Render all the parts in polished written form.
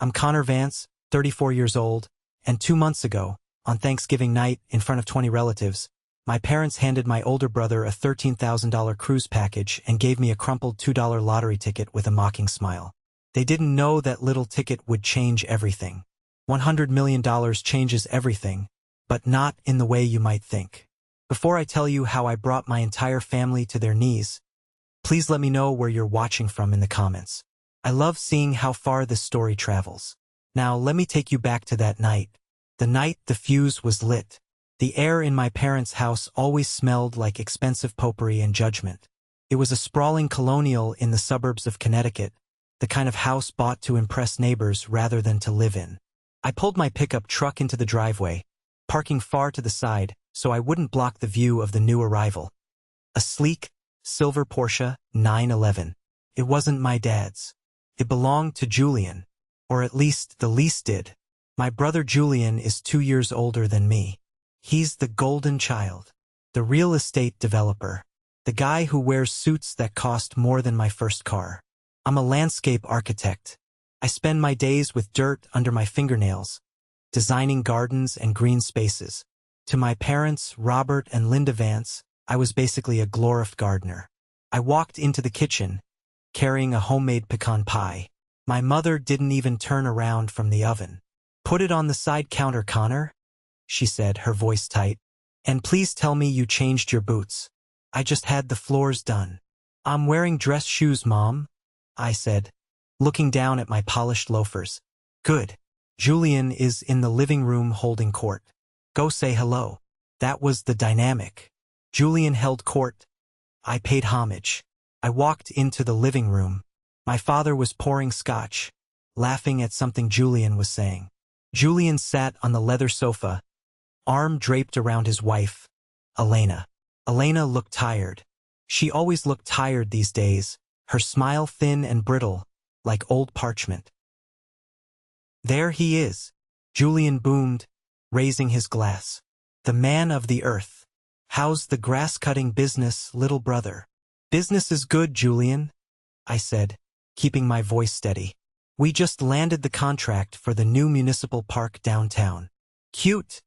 I'm Connor Vance, 34 years old, and 2 months ago, on Thanksgiving night, in front of 20 relatives, my parents handed my older brother a $13,000 cruise package and gave me a crumpled $2 lottery ticket with a mocking smile. They didn't know that little ticket would change everything. $100 million changes everything, but not in the way you might think. Before I tell you how I brought my entire family to their knees, please let me know where you're watching from in the comments. I love seeing how far this story travels. Now let me take you back to that night. The night the fuse was lit. The air in my parents' house always smelled like expensive potpourri and judgment. It was a sprawling colonial in the suburbs of Connecticut, the kind of house bought to impress neighbors rather than to live in. I pulled my pickup truck into the driveway, parking far to the side so I wouldn't block the view of the new arrival. A sleek, silver Porsche 911. It wasn't my dad's. It belonged to Julian, or at least the lease did. My brother Julian is 2 years older than me. He's the golden child, the real estate developer, the guy who wears suits that cost more than my first car. I'm a landscape architect. I spend my days with dirt under my fingernails, designing gardens and green spaces. To my parents, Robert and Linda Vance, I was basically a glorified gardener. I walked into the kitchen, carrying a homemade pecan pie. My mother didn't even turn around from the oven. "Put it on the side counter, Connor," she said, her voice tight. "And please tell me you changed your boots. I just had the floors done." "I'm wearing dress shoes, Mom," I said, looking down at my polished loafers. "Good. Julian is in the living room holding court. Go say hello." That was the dynamic. Julian held court. I paid homage. I walked into the living room. My father was pouring scotch, laughing at something Julian was saying. Julian sat on the leather sofa, arm draped around his wife, Elena. Elena looked tired. She always looked tired these days, her smile thin and brittle, like old parchment. "There he is," Julian boomed, raising his glass. "The man of the earth. How's the grass-cutting business, little brother?" "Business is good, Julian," I said, keeping my voice steady. "We just landed the contract for the new municipal park downtown." "Cute,"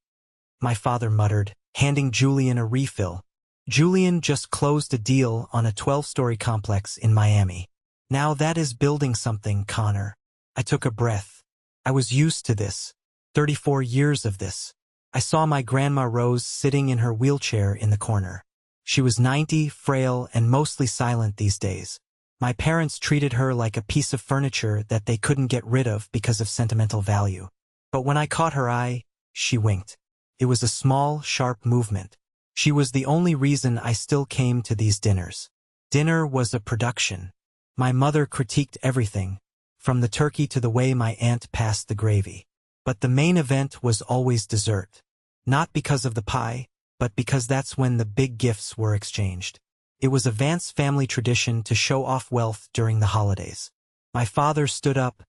my father muttered, handing Julian a refill. Julian just closed a deal on a 12-story complex in Miami. "Now that is building something, Connor." I took a breath. I was used to this. 34 years of this. I saw my Grandma Rose sitting in her wheelchair in the corner. She was 90, frail, and mostly silent these days. My parents treated her like a piece of furniture that they couldn't get rid of because of sentimental value. But when I caught her eye, she winked. It was a small, sharp movement. She was the only reason I still came to these dinners. Dinner was a production. My mother critiqued everything, from the turkey to the way my aunt passed the gravy. But the main event was always dessert. Not because of the pie, but because that's when the big gifts were exchanged. It was a Vance family tradition to show off wealth during the holidays. My father stood up,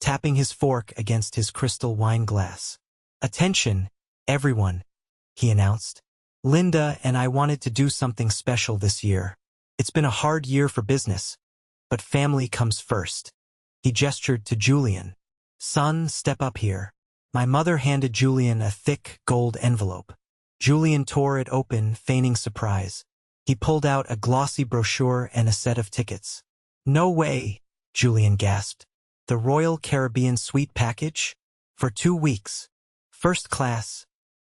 tapping his fork against his crystal wine glass. "Attention, everyone," he announced. "Linda and I wanted to do something special this year. It's been a hard year for business, but family comes first." He gestured to Julian. "Son, step up here." My mother handed Julian a thick, gold envelope. Julian tore it open, feigning surprise. He pulled out a glossy brochure and a set of tickets. "No way," Julian gasped. "The Royal Caribbean Suite package? For 2 weeks. First class."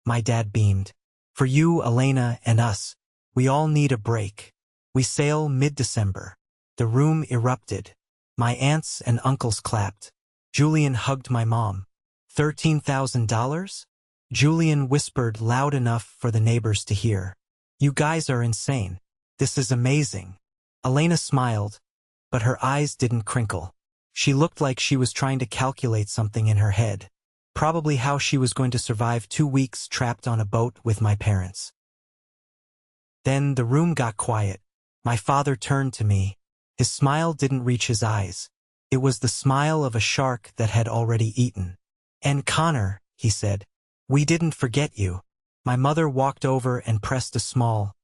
My dad beamed. "For you, Elena, and us. We all need a break. We sail mid-December." The room erupted. My aunts and uncles clapped. Julian hugged my mom. $13,000? Julian whispered loud enough for the neighbors to hear. "You guys are insane. This is amazing." Elena smiled, but her eyes didn't crinkle. She looked like she was trying to calculate something in her head. Probably how she was going to survive 2 weeks trapped on a boat with my parents. Then the room got quiet. My father turned to me. His smile didn't reach his eyes. It was the smile of a shark that had already eaten. "And Connor," he said, "we didn't forget you." My mother walked over and pressed a small,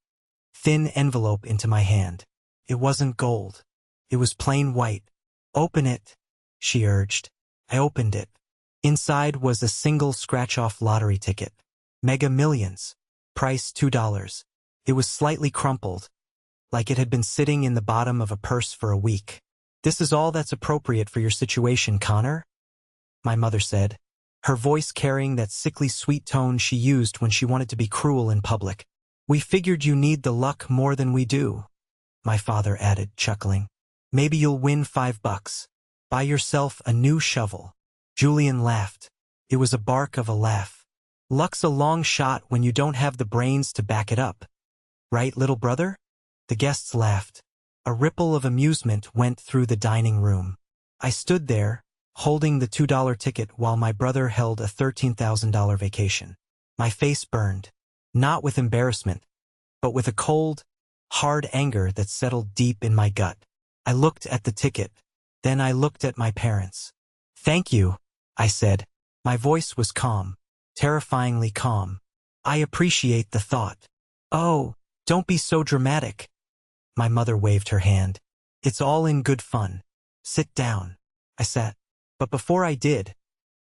thin envelope into my hand. It wasn't gold. It was plain white. "Open it," she urged. I opened it. Inside was a single scratch-off lottery ticket. Mega Millions. Price $2. It was slightly crumpled, like it had been sitting in the bottom of a purse for a week. "This is all that's appropriate for your situation, Connor," my mother said, her voice carrying that sickly sweet tone she used when she wanted to be cruel in public. "We figured you need the luck more than we do," my father added, chuckling. "Maybe you'll win $5. Buy yourself a new shovel." Julian laughed. It was a bark of a laugh. "Luck's a long shot when you don't have the brains to back it up. Right, little brother?" The guests laughed. A ripple of amusement went through the dining room. I stood there, holding the $2 ticket while my brother held a $13,000 vacation. My face burned, not with embarrassment, but with a cold, hard anger that settled deep in my gut. I looked at the ticket. Then I looked at my parents. "Thank you," I said. My voice was calm, terrifyingly calm. "I appreciate the thought." "Oh, don't be so dramatic." My mother waved her hand. "It's all in good fun. Sit down." I sat. But before I did,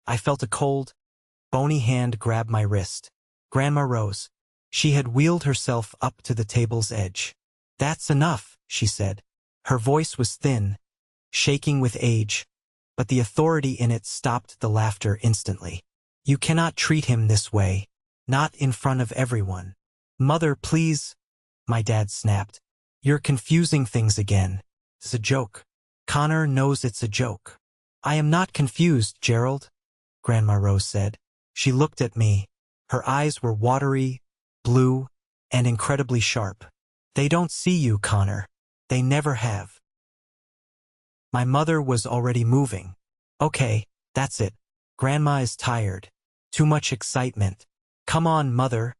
I felt a cold, bony hand grab my wrist. Grandma rose. She had wheeled herself up to the table's edge. "That's enough," she said. Her voice was thin, shaking with age, but the authority in it stopped the laughter instantly. "You cannot treat him this way. Not in front of everyone." "Mother, please," my dad snapped. "You're confusing things again. It's a joke. Connor knows it's a joke." "I am not confused, Gerald," Grandma Rose said. She looked at me. Her eyes were watery, blue, and incredibly sharp. "They don't see you, Connor. They never have." My mother was already moving. "Okay, that's it. Grandma is tired. Too much excitement. Come on, Mother.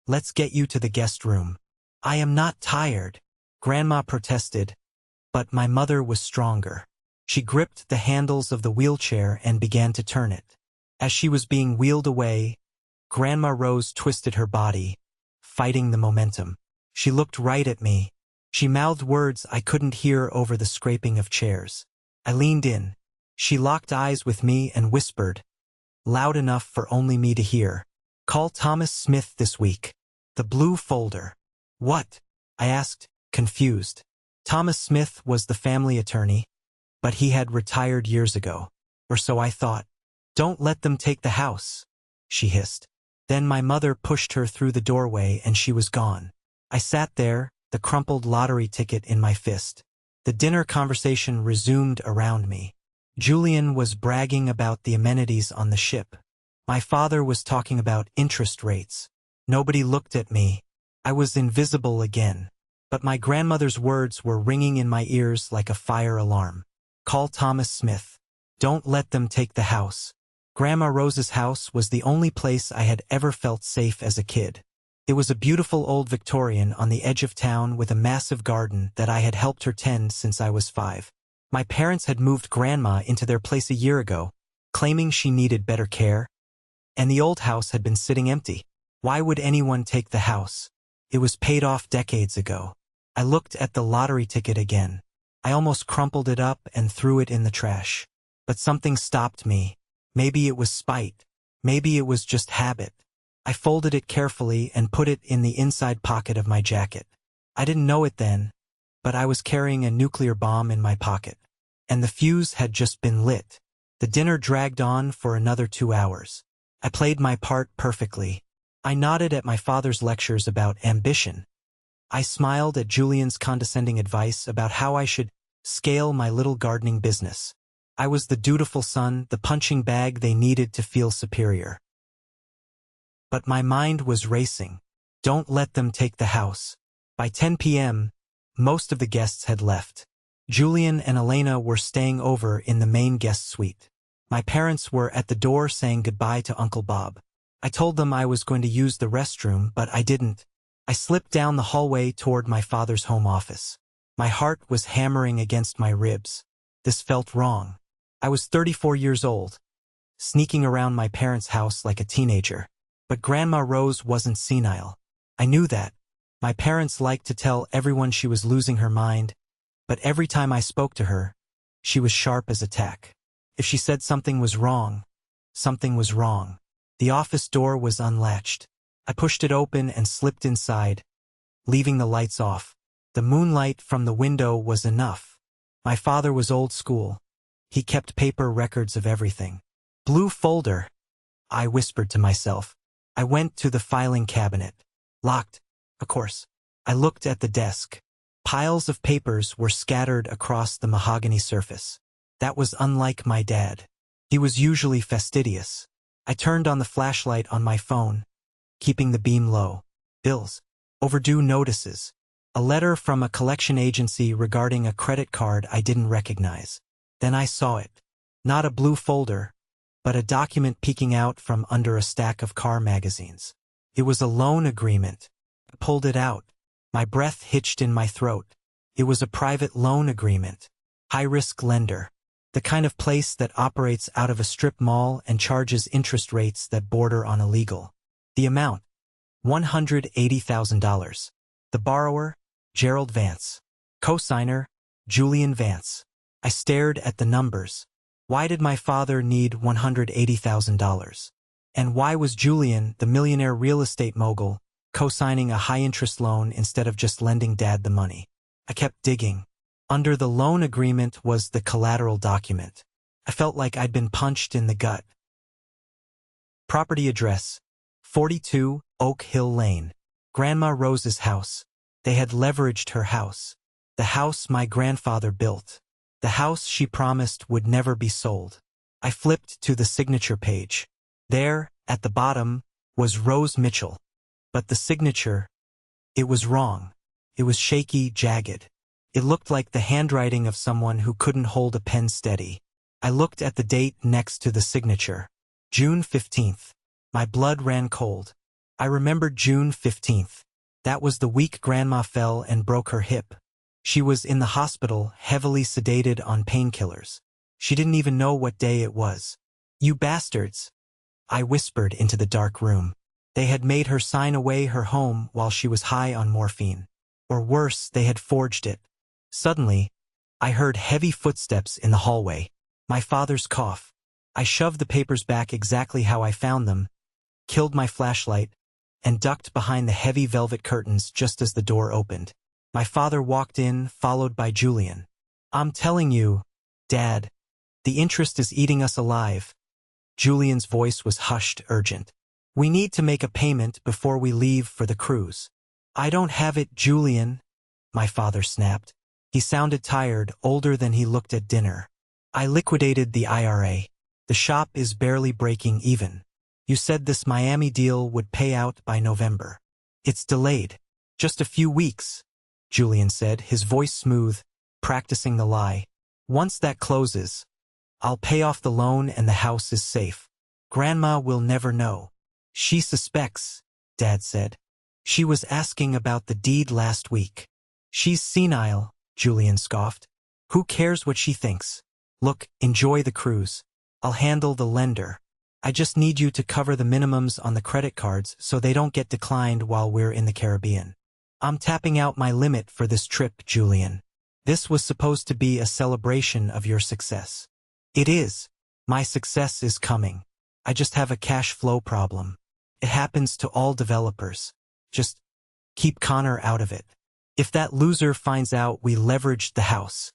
Let's get you to the guest room." "I am not tired," Grandma protested, but my mother was stronger. She gripped the handles of the wheelchair and began to turn it. As she was being wheeled away, Grandma Rose twisted her body, fighting the momentum. She looked right at me. She mouthed words I couldn't hear over the scraping of chairs. I leaned in. She locked eyes with me and whispered, loud enough for only me to hear, "Call Thomas Smith this week. The blue folder." "What?" I asked, confused. Thomas Smith was the family attorney, but he had retired years ago, or so I thought. "Don't let them take the house," she hissed. Then my mother pushed her through the doorway and she was gone. I sat there, the crumpled lottery ticket in my fist. The dinner conversation resumed around me. Julian was bragging about the amenities on the ship. My father was talking about interest rates. Nobody looked at me. I was invisible again. But my grandmother's words were ringing in my ears like a fire alarm. "Call Thomas Smith. Don't let them take the house." Grandma Rose's house was the only place I had ever felt safe as a kid. It was a beautiful old Victorian on the edge of town with a massive garden that I had helped her tend since I was 5. My parents had moved Grandma into their place a year ago, claiming she needed better care, and the old house had been sitting empty. Why would anyone take the house? It was paid off decades ago. I looked at the lottery ticket again. I almost crumpled it up and threw it in the trash. But something stopped me. Maybe it was spite. Maybe it was just habit. I folded it carefully and put it in the inside pocket of my jacket. I didn't know it then, but I was carrying a nuclear bomb in my pocket. And the fuse had just been lit. The dinner dragged on for another 2 hours. I played my part perfectly. I nodded at my father's lectures about ambition. I smiled at Julian's condescending advice about how I should scale my little gardening business. I was the dutiful son, the punching bag they needed to feel superior. But my mind was racing. Don't let them take the house. By 10 p.m., most of the guests had left. Julian and Elena were staying over in the main guest suite. My parents were at the door saying goodbye to Uncle Bob. I told them I was going to use the restroom, but I didn't. I slipped down the hallway toward my father's home office. My heart was hammering against my ribs. This felt wrong. I was 34 years old, sneaking around my parents' house like a teenager. But Grandma Rose wasn't senile. I knew that. My parents liked to tell everyone she was losing her mind, but every time I spoke to her, she was sharp as a tack. If she said something was wrong, something was wrong. The office door was unlatched. I pushed it open and slipped inside, leaving the lights off. The moonlight from the window was enough. My father was old school. He kept paper records of everything. Blue folder, I whispered to myself. I went to the filing cabinet. Locked, of course. I looked at the desk. Piles of papers were scattered across the mahogany surface. That was unlike my dad. He was usually fastidious. I turned on the flashlight on my phone, keeping the beam low. Bills. Overdue notices. A letter from a collection agency regarding a credit card I didn't recognize. Then I saw it. Not a blue folder, but a document peeking out from under a stack of car magazines. It was a loan agreement. I pulled it out. My breath hitched in my throat. It was a private loan agreement. High-risk lender. The kind of place that operates out of a strip mall and charges interest rates that border on illegal. The amount, $180,000. The borrower, Gerald Vance. Co-signer, Julian Vance. I stared at the numbers. Why did my father need $180,000? And why was Julian, the millionaire real estate mogul, co-signing a high-interest loan instead of just lending Dad the money? I kept digging. Under the loan agreement was the collateral document. I felt like I'd been punched in the gut. Property address, 42 Oak Hill Lane. Grandma Rose's house. They had leveraged her house. The house my grandfather built. The house she promised would never be sold. I flipped to the signature page. There, at the bottom, was Rose Mitchell. But the signature, it was wrong. It was shaky, jagged. It looked like the handwriting of someone who couldn't hold a pen steady. I looked at the date next to the signature. June 15th. My blood ran cold. I remembered June 15th. That was the week Grandma fell and broke her hip. She was in the hospital, heavily sedated on painkillers. She didn't even know what day it was. You bastards, I whispered into the dark room. They had made her sign away her home while she was high on morphine. Or worse, they had forged it. Suddenly, I heard heavy footsteps in the hallway. My father's cough. I shoved the papers back exactly how I found them, killed my flashlight, and ducked behind the heavy velvet curtains just as the door opened. My father walked in, followed by Julian. I'm telling you, Dad, the interest is eating us alive. Julian's voice was hushed, urgent. We need to make a payment before we leave for the cruise. I don't have it, Julian, my father snapped. He sounded tired, older than he looked at dinner. I liquidated the IRA. The shop is barely breaking even. You said this Miami deal would pay out by November. It's delayed. Just a few weeks, Julian said, his voice smooth, practicing the lie. Once that closes, I'll pay off the loan and the house is safe. Grandma will never know. She suspects, Dad said. She was asking about the deed last week. She's senile, Julian scoffed. Who cares what she thinks? Look, enjoy the cruise. I'll handle the lender. I just need you to cover the minimums on the credit cards so they don't get declined while we're in the Caribbean. I'm tapping out my limit for this trip, Julian. This was supposed to be a celebration of your success. It is. My success is coming. I just have a cash flow problem. It happens to all developers. Just keep Connor out of it. If that loser finds out we leveraged the house.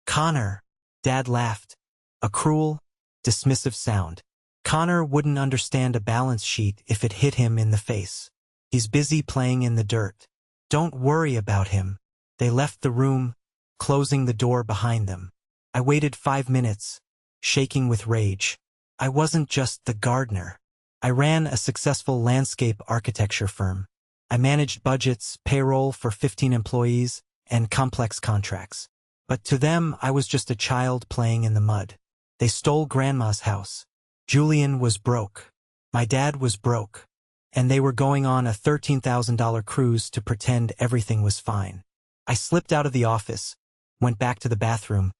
Connor, Dad laughed. A cruel, dismissive sound. Connor wouldn't understand a balance sheet if it hit him in the face. He's busy playing in the dirt. Don't worry about him. They left the room, closing the door behind them. I waited 5 minutes, shaking with rage. I wasn't just the gardener. I ran a successful landscape architecture firm. I managed budgets, payroll for 15 employees, and complex contracts. But to them, I was just a child playing in the mud. They stole Grandma's house. Julian was broke. My dad was broke. And they were going on a $13,000 cruise to pretend everything was fine. I slipped out of the office, went back to the bathroom,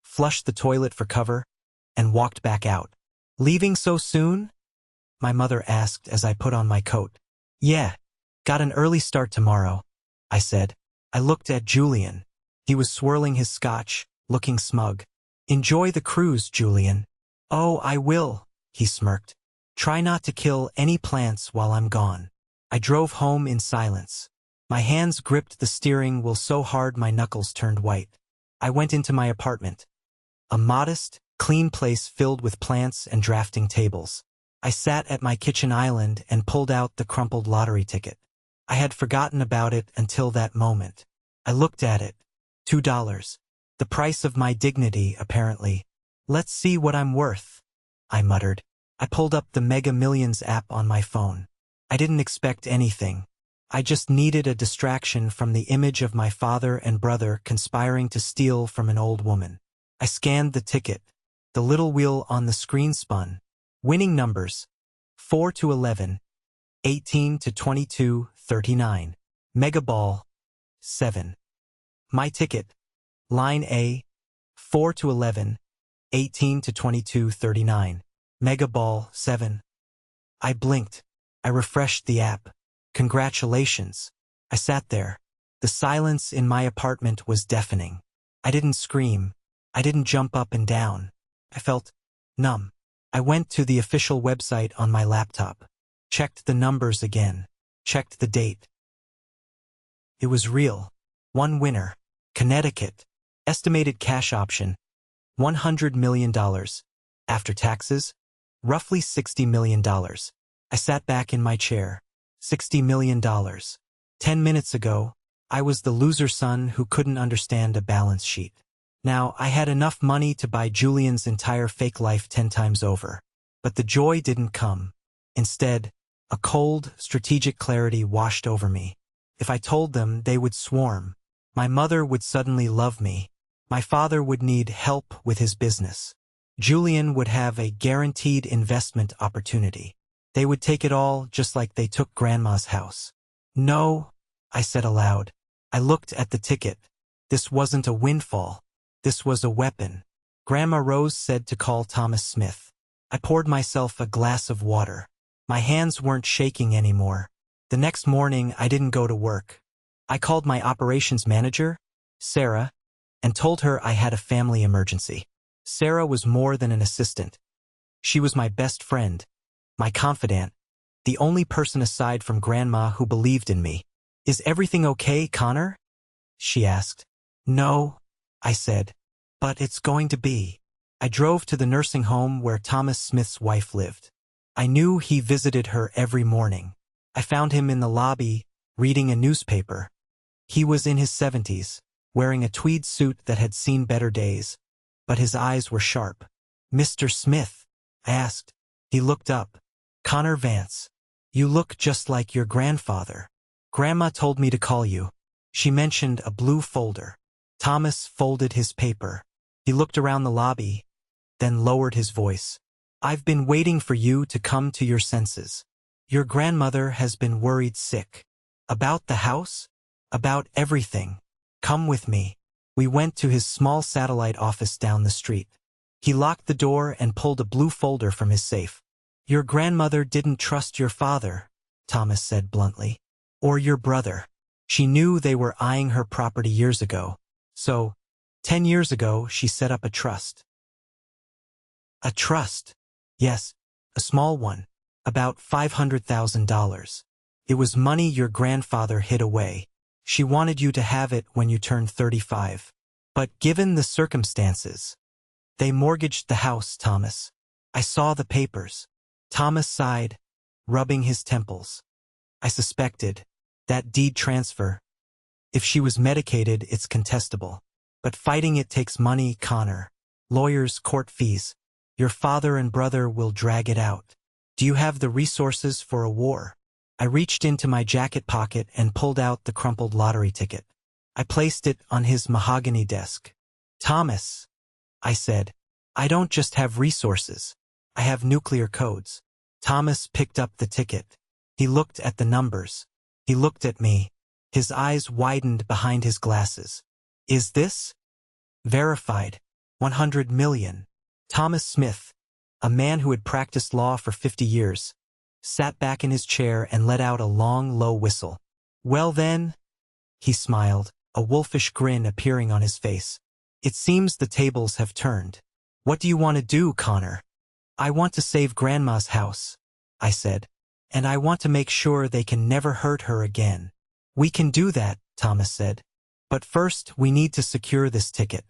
flushed the toilet for cover, and walked back out. Leaving so soon? My mother asked as I put on my coat. Yeah, got an early start tomorrow, I said. I looked at Julian. He was swirling his scotch, looking smug. Enjoy the cruise, Julian. Oh, I will, he smirked. Try not to kill any plants while I'm gone. I drove home in silence. My hands gripped the steering wheel so hard my knuckles turned white. I went into my apartment. A modest, clean place filled with plants and drafting tables. I sat at my kitchen island and pulled out the crumpled lottery ticket. I had forgotten about it until that moment. I looked at it. $2. The price of my dignity, apparently. Let's see what I'm worth, I muttered. I pulled up the Mega Millions app on my phone. I didn't expect anything. I just needed a distraction from the image of my father and brother conspiring to steal from an old woman. I scanned the ticket. The little wheel on the screen spun. Winning numbers: 4 to 11, 18 to 22, 39. Mega Ball, 7. My ticket. Line A, 4 to 11, 18 to 22, 39. Mega Ball, 7. I blinked. I refreshed the app. Congratulations. I sat there. The silence in my apartment was deafening. I didn't scream. I didn't jump up and down. I felt numb. I went to the official website on my laptop. Checked the numbers again. Checked the date. It was real. One winner. Connecticut. Estimated cash option: $100 million. After taxes, roughly $60 million. I sat back in my chair. $60 million. 10 minutes ago, I was the loser son who couldn't understand a balance sheet. Now, I had enough money to buy Julian's entire fake life 10 times over. But the joy didn't come. Instead, a cold, strategic clarity washed over me. If I told them, they would swarm. My mother would suddenly love me. My father would need help with his business. Julian would have a guaranteed investment opportunity. They would take it all just like they took Grandma's house. No, I said aloud. I looked at the ticket. This wasn't a windfall. This was a weapon. Grandma Rose said to call Thomas Smith. I poured myself a glass of water. My hands weren't shaking anymore. The next morning, I didn't go to work. I called my operations manager, Sarah, and told her I had a family emergency. Sarah was more than an assistant. She was my best friend, my confidant, the only person aside from Grandma who believed in me. Is everything okay, Connor? She asked. No, I said, but it's going to be. I drove to the nursing home where Thomas Smith's wife lived. I knew he visited her every morning. I found him in the lobby, reading a newspaper. He was in his 70s, wearing a tweed suit that had seen better days, but his eyes were sharp. Mr. Smith, I asked. He looked up. Connor Vance, you look just like your grandfather. Grandma told me to call you. She mentioned a blue folder. Thomas folded his paper. He looked around the lobby, then lowered his voice. I've been waiting for you to come to your senses. Your grandmother has been worried sick. About the house? About everything. Come with me. We went to his small satellite office down the street. He locked the door and pulled a blue folder from his safe. Your grandmother didn't trust your father, Thomas said bluntly. Or your brother. She knew they were eyeing her property years ago. So, 10 years ago, she set up a trust. A trust? Yes, a small one. About $500,000. It was money your grandfather hid away. She wanted you to have it when you turned 35. But given the circumstances, they mortgaged the house, Thomas. I saw the papers. Thomas sighed, rubbing his temples. I suspected. That deed transfer. If she was medicated, it's contestable. But fighting it takes money, Connor. Lawyers, court fees. Your father and brother will drag it out. Do you have the resources for a war? I reached into my jacket pocket and pulled out the crumpled lottery ticket. I placed it on his mahogany desk. Thomas, I said, I don't just have resources. I have nuclear codes. Thomas picked up the ticket. He looked at the numbers. He looked at me. His eyes widened behind his glasses. Is this? Verified. 100 million. Thomas Smith, a man who had practiced law for 50 years, sat back in his chair and let out a long, low whistle. Well then, he smiled, a wolfish grin appearing on his face. It seems the tables have turned. What do you want to do, Connor? I want to save Grandma's house, I said. And I want to make sure they can never hurt her again. We can do that, Thomas said. But first, we need to secure this ticket.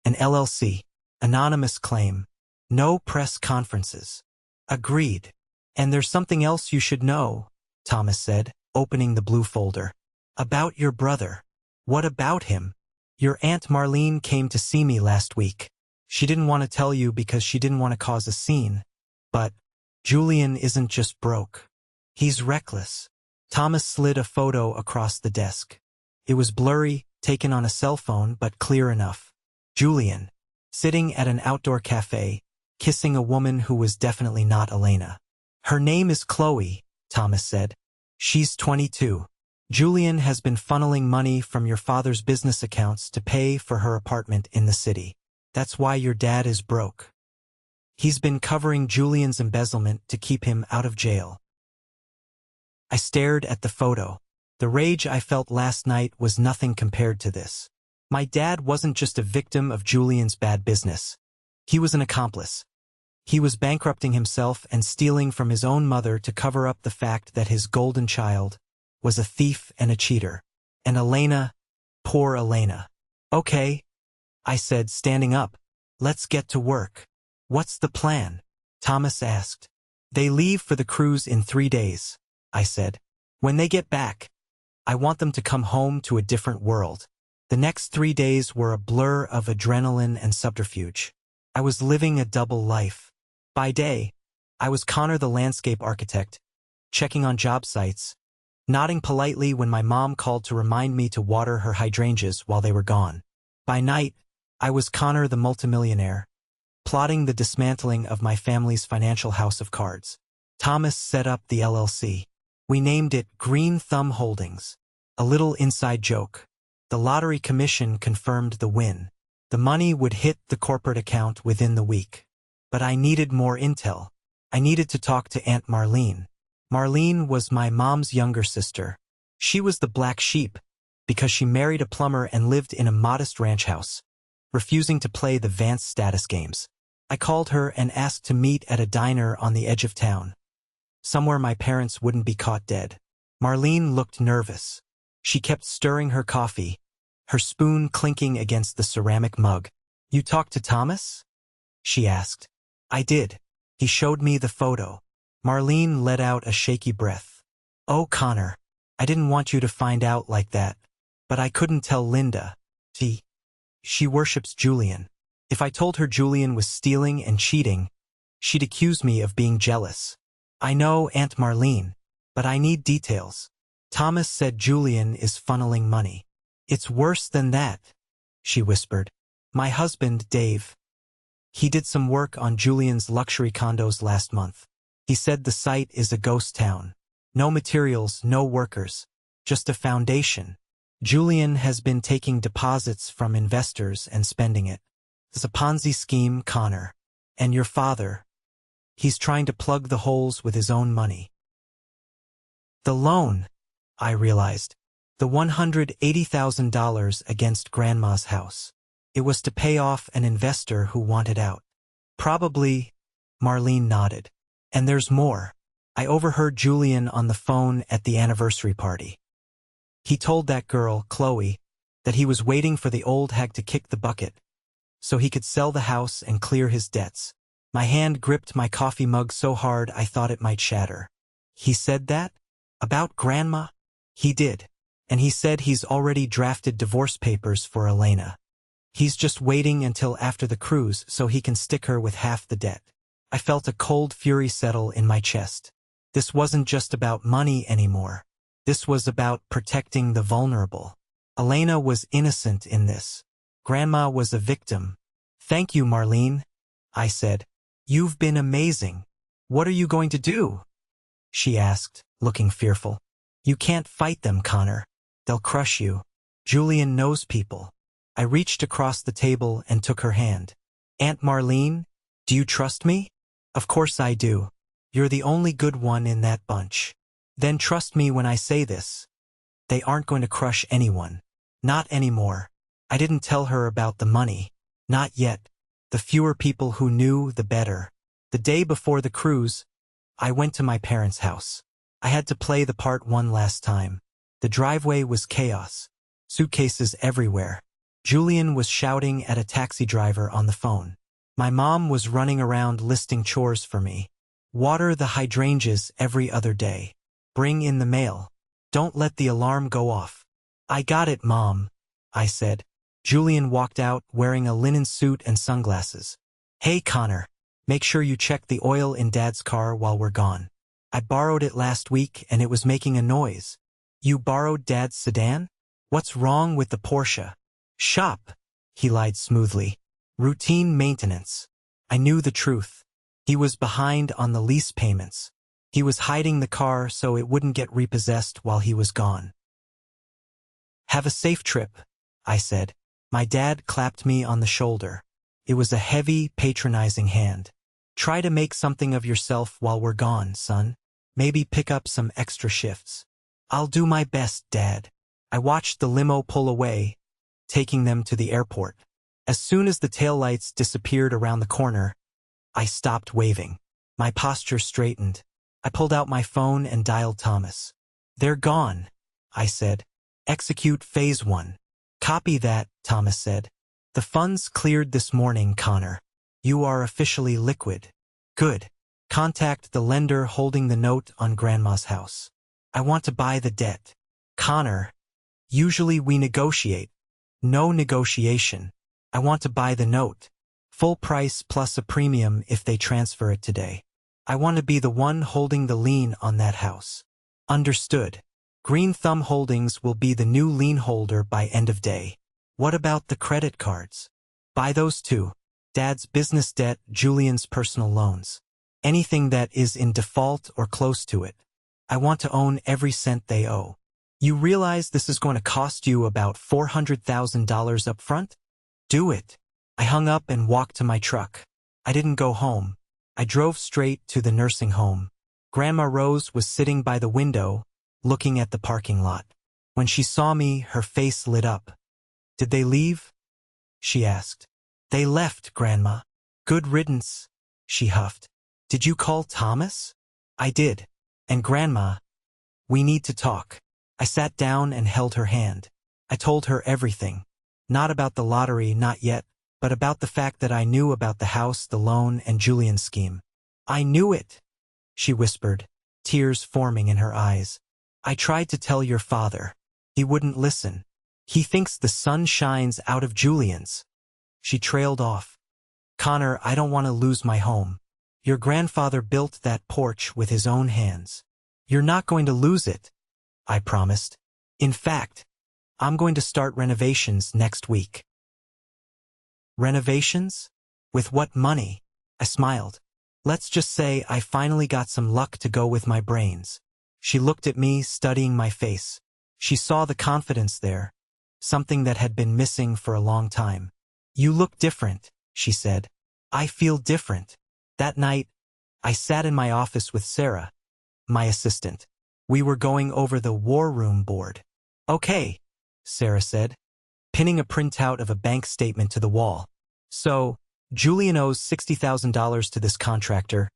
An LLC. Anonymous claim. No press conferences. Agreed. And there's something else you should know, Thomas said, opening the blue folder. About your brother. What about him? Your Aunt Marlene came to see me last week. She didn't want to tell you because she didn't want to cause a scene. But Julian isn't just broke. He's reckless. Thomas slid a photo across the desk. It was blurry, taken on a cell phone, but clear enough. Julian, sitting at an outdoor cafe, kissing a woman who was definitely not Elena. Her name is Chloe, Thomas said. She's 22. Julian has been funneling money from your father's business accounts to pay for her apartment in the city. That's why your dad is broke. He's been covering Julian's embezzlement to keep him out of jail. I stared at the photo. The rage I felt last night was nothing compared to this. My dad wasn't just a victim of Julian's bad business. He was an accomplice. He was bankrupting himself and stealing from his own mother to cover up the fact that his golden child was a thief and a cheater. And Elena, poor Elena. Okay, I said, standing up. Let's get to work. What's the plan? Thomas asked. They leave for the cruise in 3 days, I said. When they get back, I want them to come home to a different world. The next 3 days were a blur of adrenaline and subterfuge. I was living a double life. By day, I was Connor the landscape architect, checking on job sites, nodding politely when my mom called to remind me to water her hydrangeas while they were gone. By night, I was Connor the multimillionaire, plotting the dismantling of my family's financial house of cards. Thomas set up the LLC. We named it Green Thumb Holdings. A little inside joke. The lottery commission confirmed the win. The money would hit the corporate account within the week. But I needed more intel. I needed to talk to Aunt Marlene. Marlene was my mom's younger sister. She was the black sheep because she married a plumber and lived in a modest ranch house, refusing to play the Vance status games. I called her and asked to meet at a diner on the edge of town, somewhere my parents wouldn't be caught dead. Marlene looked nervous. She kept stirring her coffee, her spoon clinking against the ceramic mug. You talked to Thomas? She asked. I did. He showed me the photo. Marlene let out a shaky breath. Oh, Connor, I didn't want you to find out like that, but I couldn't tell Linda. She worships Julian. If I told her Julian was stealing and cheating, she'd accuse me of being jealous. I know, Aunt Marlene, but I need details. Thomas said Julian is funneling money. It's worse than that, she whispered. My husband, Dave. He did some work on Julian's luxury condos last month. He said the site is a ghost town. No materials, no workers, just a foundation. Julian has been taking deposits from investors and spending it. It's a Ponzi scheme, Connor. And your father, he's trying to plug the holes with his own money. The loan, I realized. The $180,000 against Grandma's house. It was to pay off an investor who wanted out. Probably, Marlene nodded. And there's more. I overheard Julian on the phone at the anniversary party. He told that girl, Chloe, that he was waiting for the old hag to kick the bucket so he could sell the house and clear his debts. My hand gripped my coffee mug so hard I thought it might shatter. He said that? About Grandma? He did. And he said he's already drafted divorce papers for Elena. He's just waiting until after the cruise so he can stick her with half the debt. I felt a cold fury settle in my chest. This wasn't just about money anymore. This was about protecting the vulnerable. Elena was innocent in this. Grandma was a victim. Thank you, Marlene, I said. You've been amazing. What are you going to do? She asked, looking fearful. You can't fight them, Connor. They'll crush you. Julian knows people. I reached across the table and took her hand. Aunt Marlene, do you trust me? Of course I do. You're the only good one in that bunch. Then trust me when I say this. They aren't going to crush anyone. Not anymore. I didn't tell her about the money. Not yet. The fewer people who knew, the better. The day before the cruise, I went to my parents' house. I had to play the part one last time. The driveway was chaos. Suitcases everywhere. Julian was shouting at a taxi driver on the phone. My mom was running around listing chores for me. Water the hydrangeas every other day. Bring in the mail. Don't let the alarm go off. I got it, Mom, I said. Julian walked out wearing a linen suit and sunglasses. Hey, Connor, make sure you check the oil in Dad's car while we're gone. I borrowed it last week and it was making a noise. You borrowed Dad's sedan? What's wrong with the Porsche? Shop, he lied smoothly. Routine maintenance. I knew the truth. He was behind on the lease payments. He was hiding the car so it wouldn't get repossessed while he was gone. Have a safe trip, I said. My dad clapped me on the shoulder. It was a heavy, patronizing hand. Try to make something of yourself while we're gone, son. Maybe pick up some extra shifts. I'll do my best, Dad. I watched the limo pull away, taking them to the airport. As soon as the taillights disappeared around the corner, I stopped waving. My posture straightened. I pulled out my phone and dialed Thomas. They're gone, I said. Execute phase 1. Copy that, Thomas said. The funds cleared this morning, Connor. You are officially liquid. Good. Contact the lender holding the note on Grandma's house. I want to buy the debt. Connor, usually we negotiate. No negotiation. I want to buy the note. Full price plus a premium if they transfer it today. I want to be the one holding the lien on that house. Understood. Green Thumb Holdings will be the new lien holder by end of day. What about the credit cards? Buy those too. Dad's business debt, Julian's personal loans. Anything that is in default or close to it. I want to own every cent they owe. You realize this is going to cost you about $400,000 up front? Do it. I hung up and walked to my truck. I didn't go home. I drove straight to the nursing home. Grandma Rose was sitting by the window, looking at the parking lot. When she saw me, her face lit up. Did they leave? She asked. They left, Grandma. Good riddance, she huffed. Did you call Thomas? I did. And Grandma, we need to talk. I sat down and held her hand. I told her everything. Not about the lottery, not yet, but about the fact that I knew about the house, the loan, and Julian's scheme. I knew it, she whispered, tears forming in her eyes. I tried to tell your father. He wouldn't listen. He thinks the sun shines out of Julian's. She trailed off. Connor, I don't want to lose my home. Your grandfather built that porch with his own hands. You're not going to lose it, I promised. In fact, I'm going to start renovations next week. Renovations? With what money? I smiled. Let's just say I finally got some luck to go with my brains. She looked at me, studying my face. She saw the confidence there, something that had been missing for a long time. You look different, she said. I feel different. That night, I sat in my office with Sarah, my assistant. We were going over the war room board. Okay, Sarah said, pinning a printout of a bank statement to the wall. So, Julian owes $60,000 to this contractor,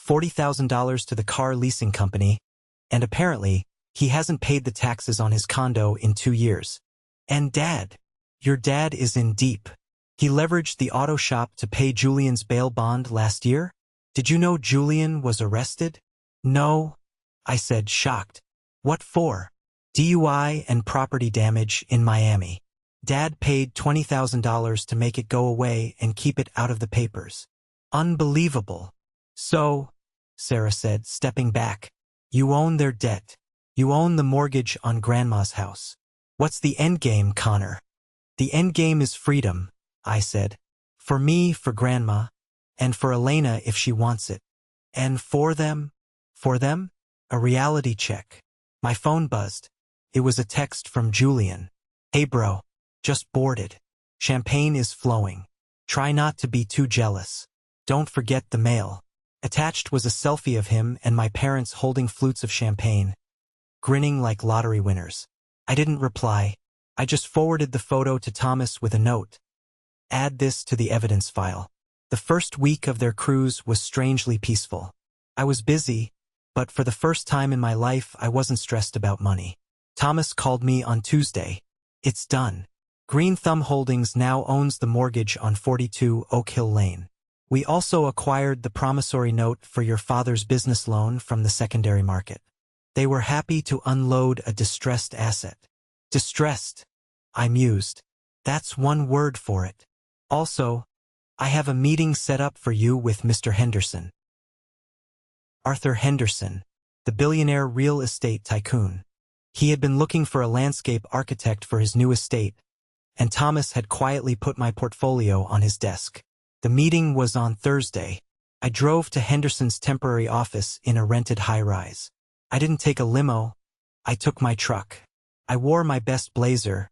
$40,000 to the car leasing company, and apparently, he hasn't paid the taxes on his condo in 2 years. And Dad, your dad is in deep. He leveraged the auto shop to pay Julian's bail bond last year? Did you know Julian was arrested? No, I said, shocked. What for? DUI and property damage in Miami. Dad paid $20,000 to make it go away and keep it out of the papers. Unbelievable. So, Sarah said, stepping back, you own their debt. You own the mortgage on Grandma's house. What's the end game, Connor? The end game is freedom, I said. For me, for Grandma, and for Elena if she wants it. And for them? For them? A reality check. My phone buzzed. It was a text from Julian. Hey bro, just boarded. Champagne is flowing. Try not to be too jealous. Don't forget the mail. Attached was a selfie of him and my parents holding flutes of champagne, grinning like lottery winners. I didn't reply. I just forwarded the photo to Thomas with a note. Add this to the evidence file. The first week of their cruise was strangely peaceful. I was busy, but for the first time in my life I wasn't stressed about money. Thomas called me on Tuesday. It's done. Green Thumb Holdings now owns the mortgage on 42 Oak Hill Lane. We also acquired the promissory note for your father's business loan from the secondary market. They were happy to unload a distressed asset. Distressed, I mused. That's one word for it. Also, I have a meeting set up for you with Mr. Henderson. Arthur Henderson, the billionaire real estate tycoon. He had been looking for a landscape architect for his new estate, and Thomas had quietly put my portfolio on his desk. The meeting was on Thursday. I drove to Henderson's temporary office in a rented high-rise. I didn't take a limo, I took my truck. I wore my best blazer,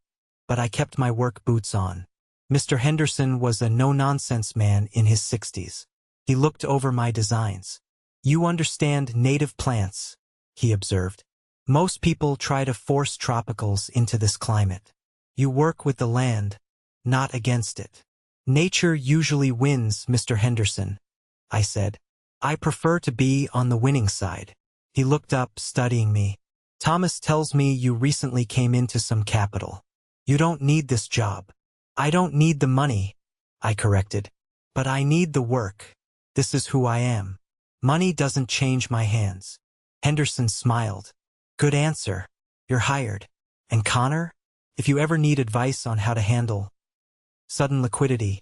but I kept my work boots on. Mr. Henderson was a no-nonsense man in his 60s. He looked over my designs. You understand native plants, he observed. Most people try to force tropicals into this climate. You work with the land, not against it. Nature usually wins, Mr. Henderson, I said. I prefer to be on the winning side. He looked up, studying me. Thomas tells me you recently came into some capital. You don't need this job. I don't need the money, I corrected. But I need the work. This is who I am. Money doesn't change my hands. Henderson smiled. Good answer. You're hired. And Connor? If you ever need advice on how to handle sudden liquidity,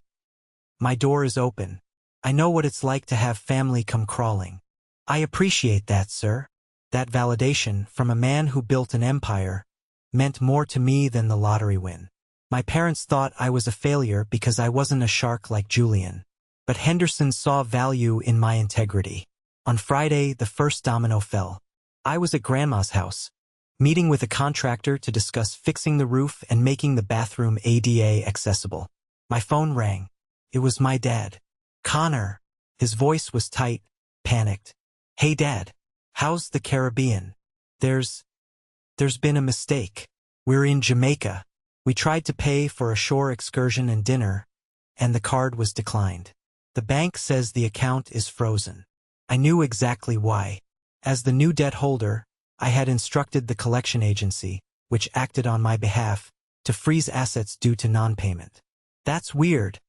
my door is open. I know what it's like to have family come crawling. I appreciate that, sir. That validation from a man who built an empire meant more to me than the lottery win. My parents thought I was a failure because I wasn't a shark like Julian. But Henderson saw value in my integrity. On Friday, the first domino fell. I was at Grandma's house, meeting with a contractor to discuss fixing the roof and making the bathroom ADA accessible. My phone rang. It was my dad. Connor. His voice was tight, panicked. Hey Dad, how's the Caribbean? There's been a mistake. We're in Jamaica. We tried to pay for a shore excursion and dinner, and the card was declined. The bank says the account is frozen. I knew exactly why. As the new debt holder, I had instructed the collection agency, which acted on my behalf, to freeze assets due to non-payment. That's weird,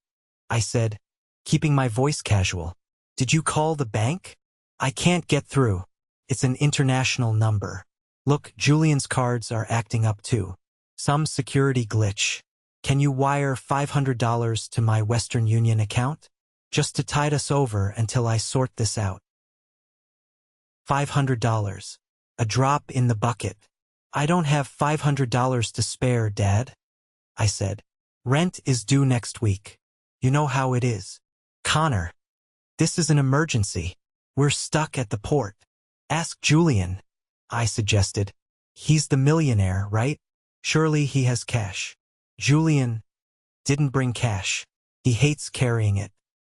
I said, keeping my voice casual. Did you call the bank? I can't get through. It's an international number. Look, Julian's cards are acting up too. Some security glitch. Can you wire $500 to my Western Union account? Just to tide us over until I sort this out. $500. A drop in the bucket. I don't have $500 to spare, Dad, I said. Rent is due next week. You know how it is. Connor, this is an emergency. We're stuck at the port. Ask Julian, I suggested. He's the millionaire, right? Surely he has cash. Julian didn't bring cash. He hates carrying it.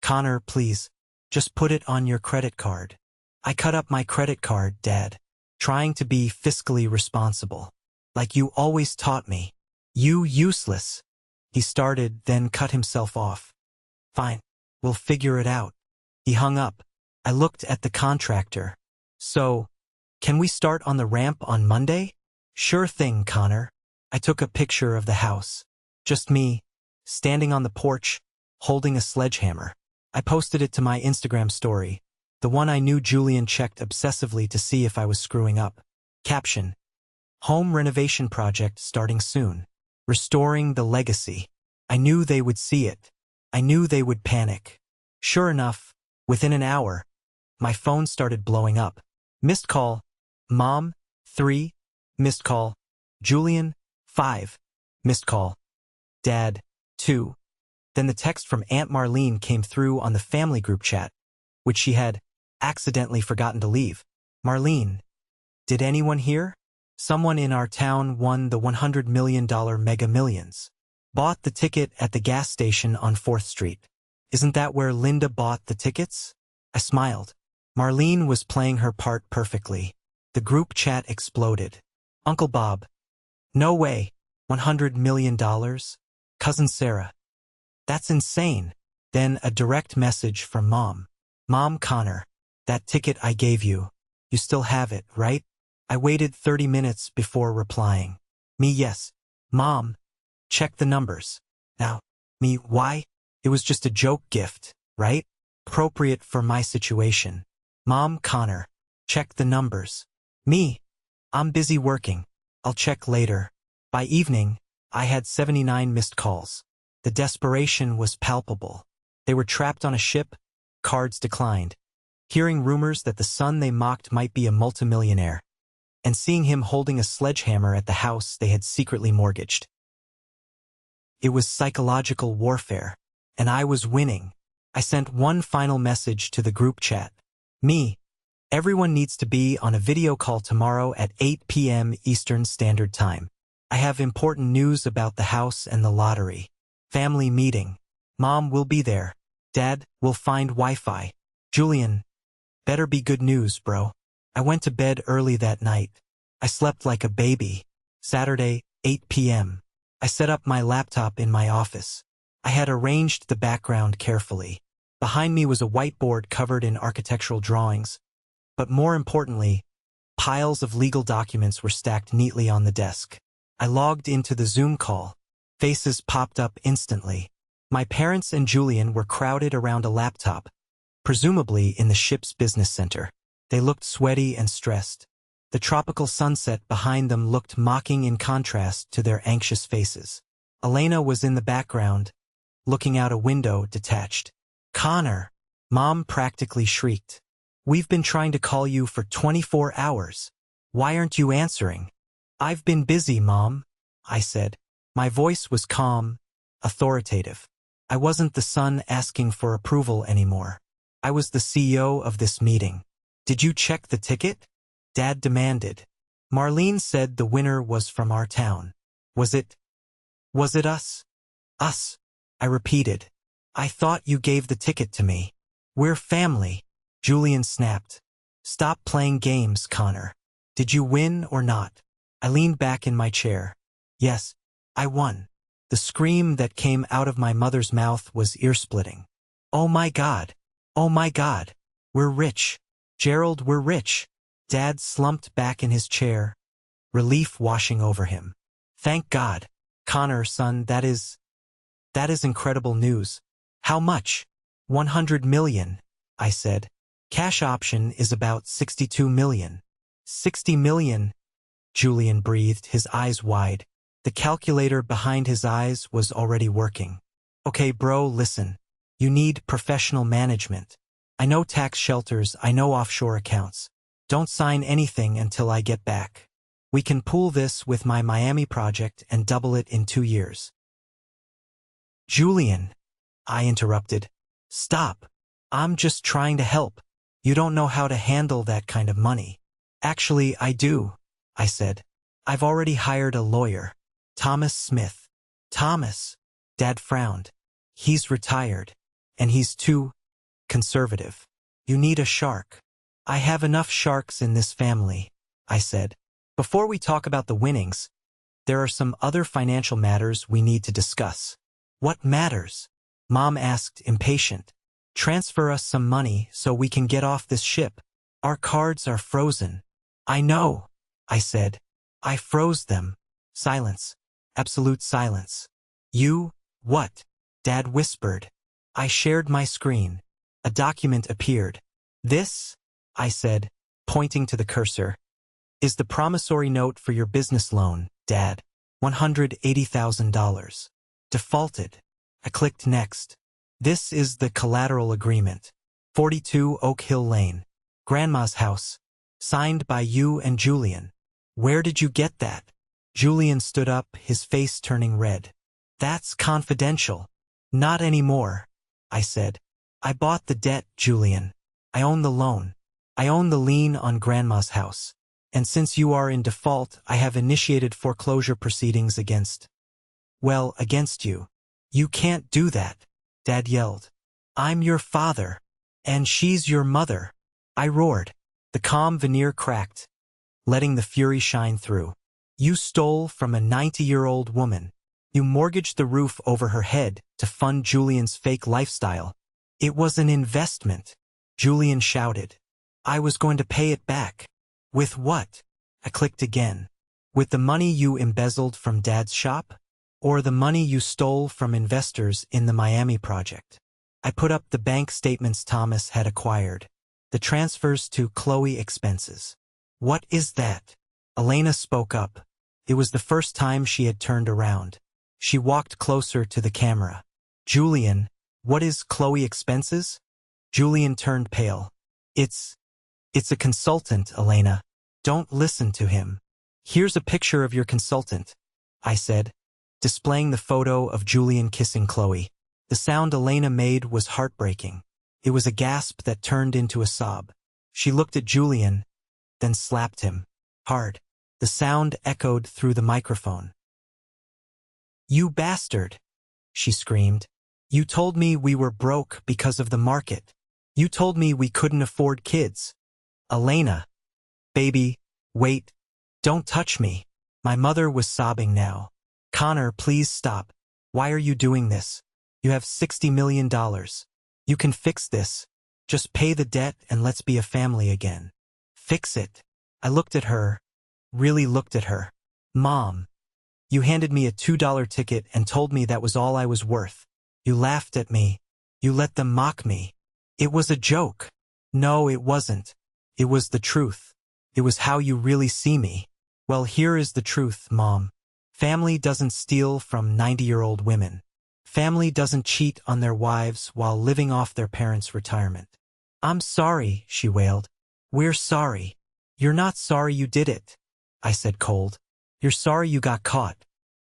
Connor, please, just put it on your credit card. I cut up my credit card, Dad, trying to be fiscally responsible. Like you always taught me. You useless. He started, then cut himself off. Fine, we'll figure it out. He hung up. I looked at the contractor. So, can we start on the ramp on Monday? Sure thing, Connor. I took a picture of the house. Just me, standing on the porch, holding a sledgehammer. I posted it to my Instagram story, the one I knew Julian checked obsessively to see if I was screwing up. Caption: Home renovation project starting soon. Restoring the legacy. I knew they would see it. I knew they would panic. Sure enough, within an hour, my phone started blowing up. Missed call. Mom, 3. Missed call. Julian, 5. Missed call. Dad, 2. Then the text from Aunt Marlene came through on the family group chat, which she had accidentally forgotten to leave. Marlene, did anyone hear? Someone in our town won the $100 million Mega Millions. Bought the ticket at the gas station on 4th Street. Isn't that where Linda bought the tickets? I smiled. Marlene was playing her part perfectly. The group chat exploded. Uncle Bob. No way. $100 million? Cousin Sarah. That's insane. Then a direct message from Mom. Mom, Connor, that ticket I gave you, you still have it, right? I waited 30 minutes before replying. Me, yes. Mom, check the numbers. Now, me, why? It was just a joke gift, right? Appropriate for my situation. Mom, Connor, check the numbers. Me, I'm busy working. I'll check later. By evening, I had 79 missed calls. The desperation was palpable. They were trapped on a ship, cards declined. Hearing rumors that the son they mocked might be a multimillionaire, and seeing him holding a sledgehammer at the house they had secretly mortgaged. It was psychological warfare, and I was winning. I sent one final message to the group chat. Me, everyone needs to be on a video call tomorrow at 8 p.m. Eastern Standard Time. I have important news about the house and the lottery. Family meeting. Mom will be there. Dad will find Wi-Fi. Julian, better be good news, bro. I went to bed early that night. I slept like a baby. Saturday, 8 p.m. I set up my laptop in my office. I had arranged the background carefully. Behind me was a whiteboard covered in architectural drawings. But more importantly, piles of legal documents were stacked neatly on the desk. I logged into the Zoom call. Faces popped up instantly. My parents and Julian were crowded around a laptop, presumably in the ship's business center. They looked sweaty and stressed. The tropical sunset behind them looked mocking in contrast to their anxious faces. Elena was in the background, looking out a window detached. Connor, Mom practically shrieked. We've been trying to call you for 24 hours. Why aren't you answering? I've been busy, Mom, I said. My voice was calm, authoritative. I wasn't the son asking for approval anymore. I was the CEO of this meeting. Did you check the ticket? Dad demanded. Marlene said the winner was from our town. Was it us? Us, I repeated. I thought you gave the ticket to me. We're family, Julian snapped. Stop playing games, Connor. Did you win or not? I leaned back in my chair. Yes, I won. The scream that came out of my mother's mouth was ear-splitting. Oh my God. Oh my God. We're rich. Gerald, we're rich. Dad slumped back in his chair, relief washing over him. Thank God. Connor, son, that is incredible news. How much? 100 million, I said. Cash option is about 62 million. 60 million, Julian breathed, his eyes wide. The calculator behind his eyes was already working. Okay, bro, listen. You need professional management. I know tax shelters, I know offshore accounts. Don't sign anything until I get back. We can pool this with my Miami project and double it in 2 years. Julian, I interrupted. Stop. I'm just trying to help. You don't know how to handle that kind of money. Actually, I do, I said. I've already hired a lawyer. Thomas Smith. Thomas. Dad frowned. He's retired. And he's too conservative. You need a shark. I have enough sharks in this family, I said. Before we talk about the winnings, there are some other financial matters we need to discuss. What matters? Mom asked, impatient. Transfer us some money so we can get off this ship. Our cards are frozen. I know, I said. I froze them. Silence. Absolute silence. You, what? Dad whispered. I shared my screen. A document appeared. This, I said, pointing to the cursor, is the promissory note for your business loan, Dad. $180,000. Defaulted. I clicked next. This is the collateral agreement. 42 Oak Hill Lane. Grandma's house. Signed by you and Julian. Where did you get that? Julian stood up, his face turning red. That's confidential. Not anymore, I said. I bought the debt, Julian. I own the loan. I own the lien on Grandma's house. And since you are in default, I have initiated foreclosure proceedings against you. You can't do that, Dad yelled. I'm your father. And she's your mother. I roared. The calm veneer cracked, letting the fury shine through. You stole from a 90-year-old woman. You mortgaged the roof over her head to fund Julian's fake lifestyle. It was an investment. Julian shouted. I was going to pay it back. With what? I clicked again. With the money you embezzled from Dad's shop? Or the money you stole from investors in the Miami project? I put up the bank statements Thomas had acquired. The transfers to Chloe expenses. What is that? Elena spoke up. It was the first time she had turned around. She walked closer to the camera. Julian, what is Chloe expenses? Julian turned pale. It's a consultant, Elena. Don't listen to him. Here's a picture of your consultant, I said, displaying the photo of Julian kissing Chloe. The sound Elena made was heartbreaking. It was a gasp that turned into a sob. She looked at Julian, then slapped him. Hard. The sound echoed through the microphone. You bastard, she screamed. You told me we were broke because of the market. You told me we couldn't afford kids. Elena. Baby, wait. Don't touch me. My mother was sobbing now. Connor, please stop. Why are you doing this? You have $60 million. You can fix this. Just pay the debt and let's be a family again. Fix it. I looked at her. Really looked at her. Mom. You handed me a $2 ticket and told me that was all I was worth. You laughed at me. You let them mock me. It was a joke. No, it wasn't. It was the truth. It was how you really see me. Well, here is the truth, Mom. Family doesn't steal from 90-year-old women. Family doesn't cheat on their wives while living off their parents' retirement. I'm sorry, she wailed. We're sorry. You're not sorry you did it, I said cold. You're sorry you got caught.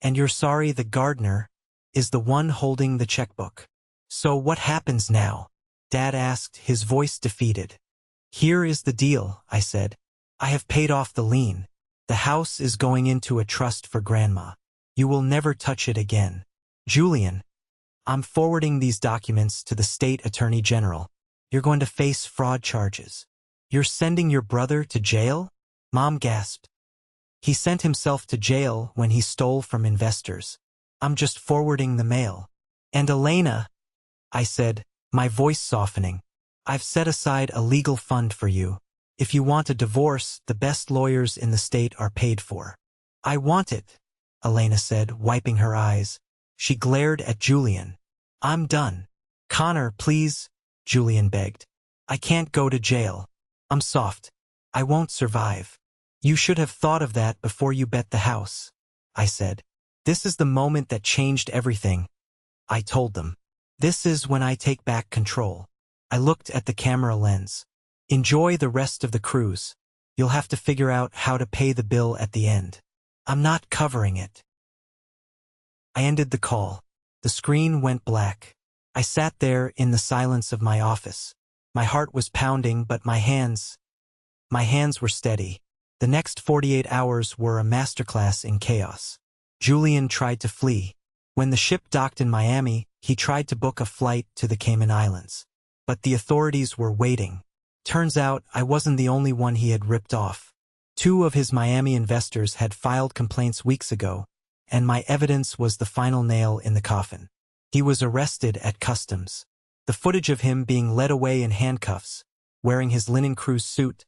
And you're sorry the gardener is the one holding the checkbook. So what happens now? Dad asked, his voice defeated. Here is the deal, I said. I have paid off the lien. The house is going into a trust for Grandma. You will never touch it again. Julian, I'm forwarding these documents to the state attorney general. You're going to face fraud charges. You're sending your brother to jail? Mom gasped. He sent himself to jail when he stole from investors. I'm just forwarding the mail. And Elena, I said, my voice softening, I've set aside a legal fund for you. If you want a divorce, the best lawyers in the state are paid for. I want it, Elena said, wiping her eyes. She glared at Julian. I'm done. Connor, please, Julian begged. I can't go to jail. I'm soft. I won't survive. You should have thought of that before you bet the house, I said. This is the moment that changed everything, I told them. This is when I take back control. I looked at the camera lens. Enjoy the rest of the cruise. You'll have to figure out how to pay the bill at the end. I'm not covering it. I ended the call. The screen went black. I sat there in the silence of my office. My heart was pounding, but my hands were steady. The next 48 hours were a masterclass in chaos. Julian tried to flee. When the ship docked in Miami, he tried to book a flight to the Cayman Islands. But the authorities were waiting. Turns out I wasn't the only one he had ripped off. 2 of his Miami investors had filed complaints weeks ago, and my evidence was the final nail in the coffin. He was arrested at customs. The footage of him being led away in handcuffs, wearing his linen cruise suit,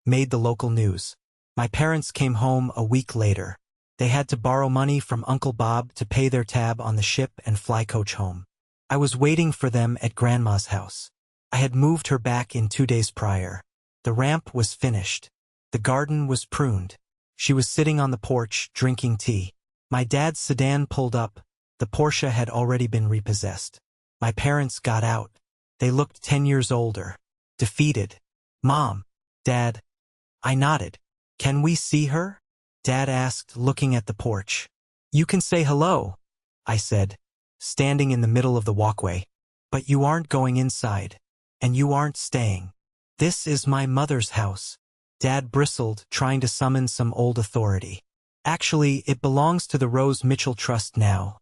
made the local news. My parents came home a week later. They had to borrow money from Uncle Bob to pay their tab on the ship and fly coach home. I was waiting for them at Grandma's house. I had moved her back in 2 days prior. The ramp was finished. The garden was pruned. She was sitting on the porch, drinking tea. My dad's sedan pulled up. The Porsche had already been repossessed. My parents got out. They looked 10 years older. Defeated. Mom. Dad. I nodded. Can we see her? Dad asked, looking at the porch. You can say hello, I said, standing in the middle of the walkway. But you aren't going inside. And you aren't staying. This is my mother's house. Dad bristled, trying to summon some old authority. Actually, it belongs to the Rose Mitchell Trust now,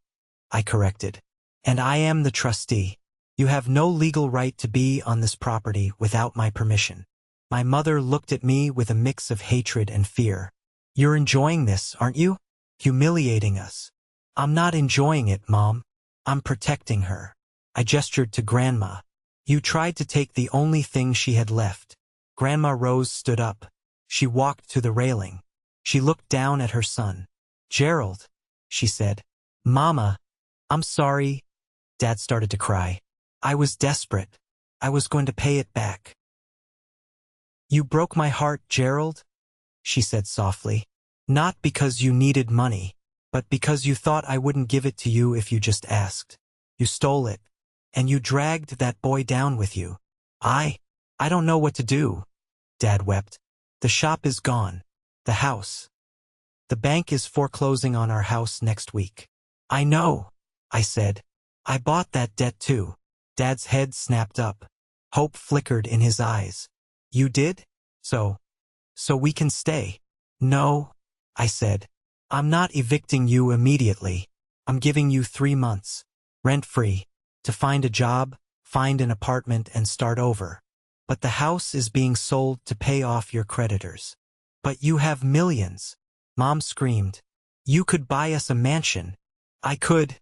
I corrected. And I am the trustee. You have no legal right to be on this property without my permission. My mother looked at me with a mix of hatred and fear. You're enjoying this, aren't you? Humiliating us. I'm not enjoying it, Mom. I'm protecting her. I gestured to Grandma. You tried to take the only thing she had left. Grandma Rose stood up. She walked to the railing. She looked down at her son. Gerald, she said. Mama, I'm sorry. Dad started to cry. I was desperate. I was going to pay it back. You broke my heart, Gerald, she said softly. Not because you needed money, but because you thought I wouldn't give it to you if you just asked. You stole it, and you dragged that boy down with you. I don't know what to do, Dad wept. The shop is gone. The house. The bank is foreclosing on our house next week. I know, I said. I bought that debt too. Dad's head snapped up. Hope flickered in his eyes. You did? So we can stay. No, I said. I'm not evicting you immediately. I'm giving you 3 months, rent-free, to find a job, find an apartment, and start over. But the house is being sold to pay off your creditors. But you have millions, Mom screamed. You could buy us a mansion. I could,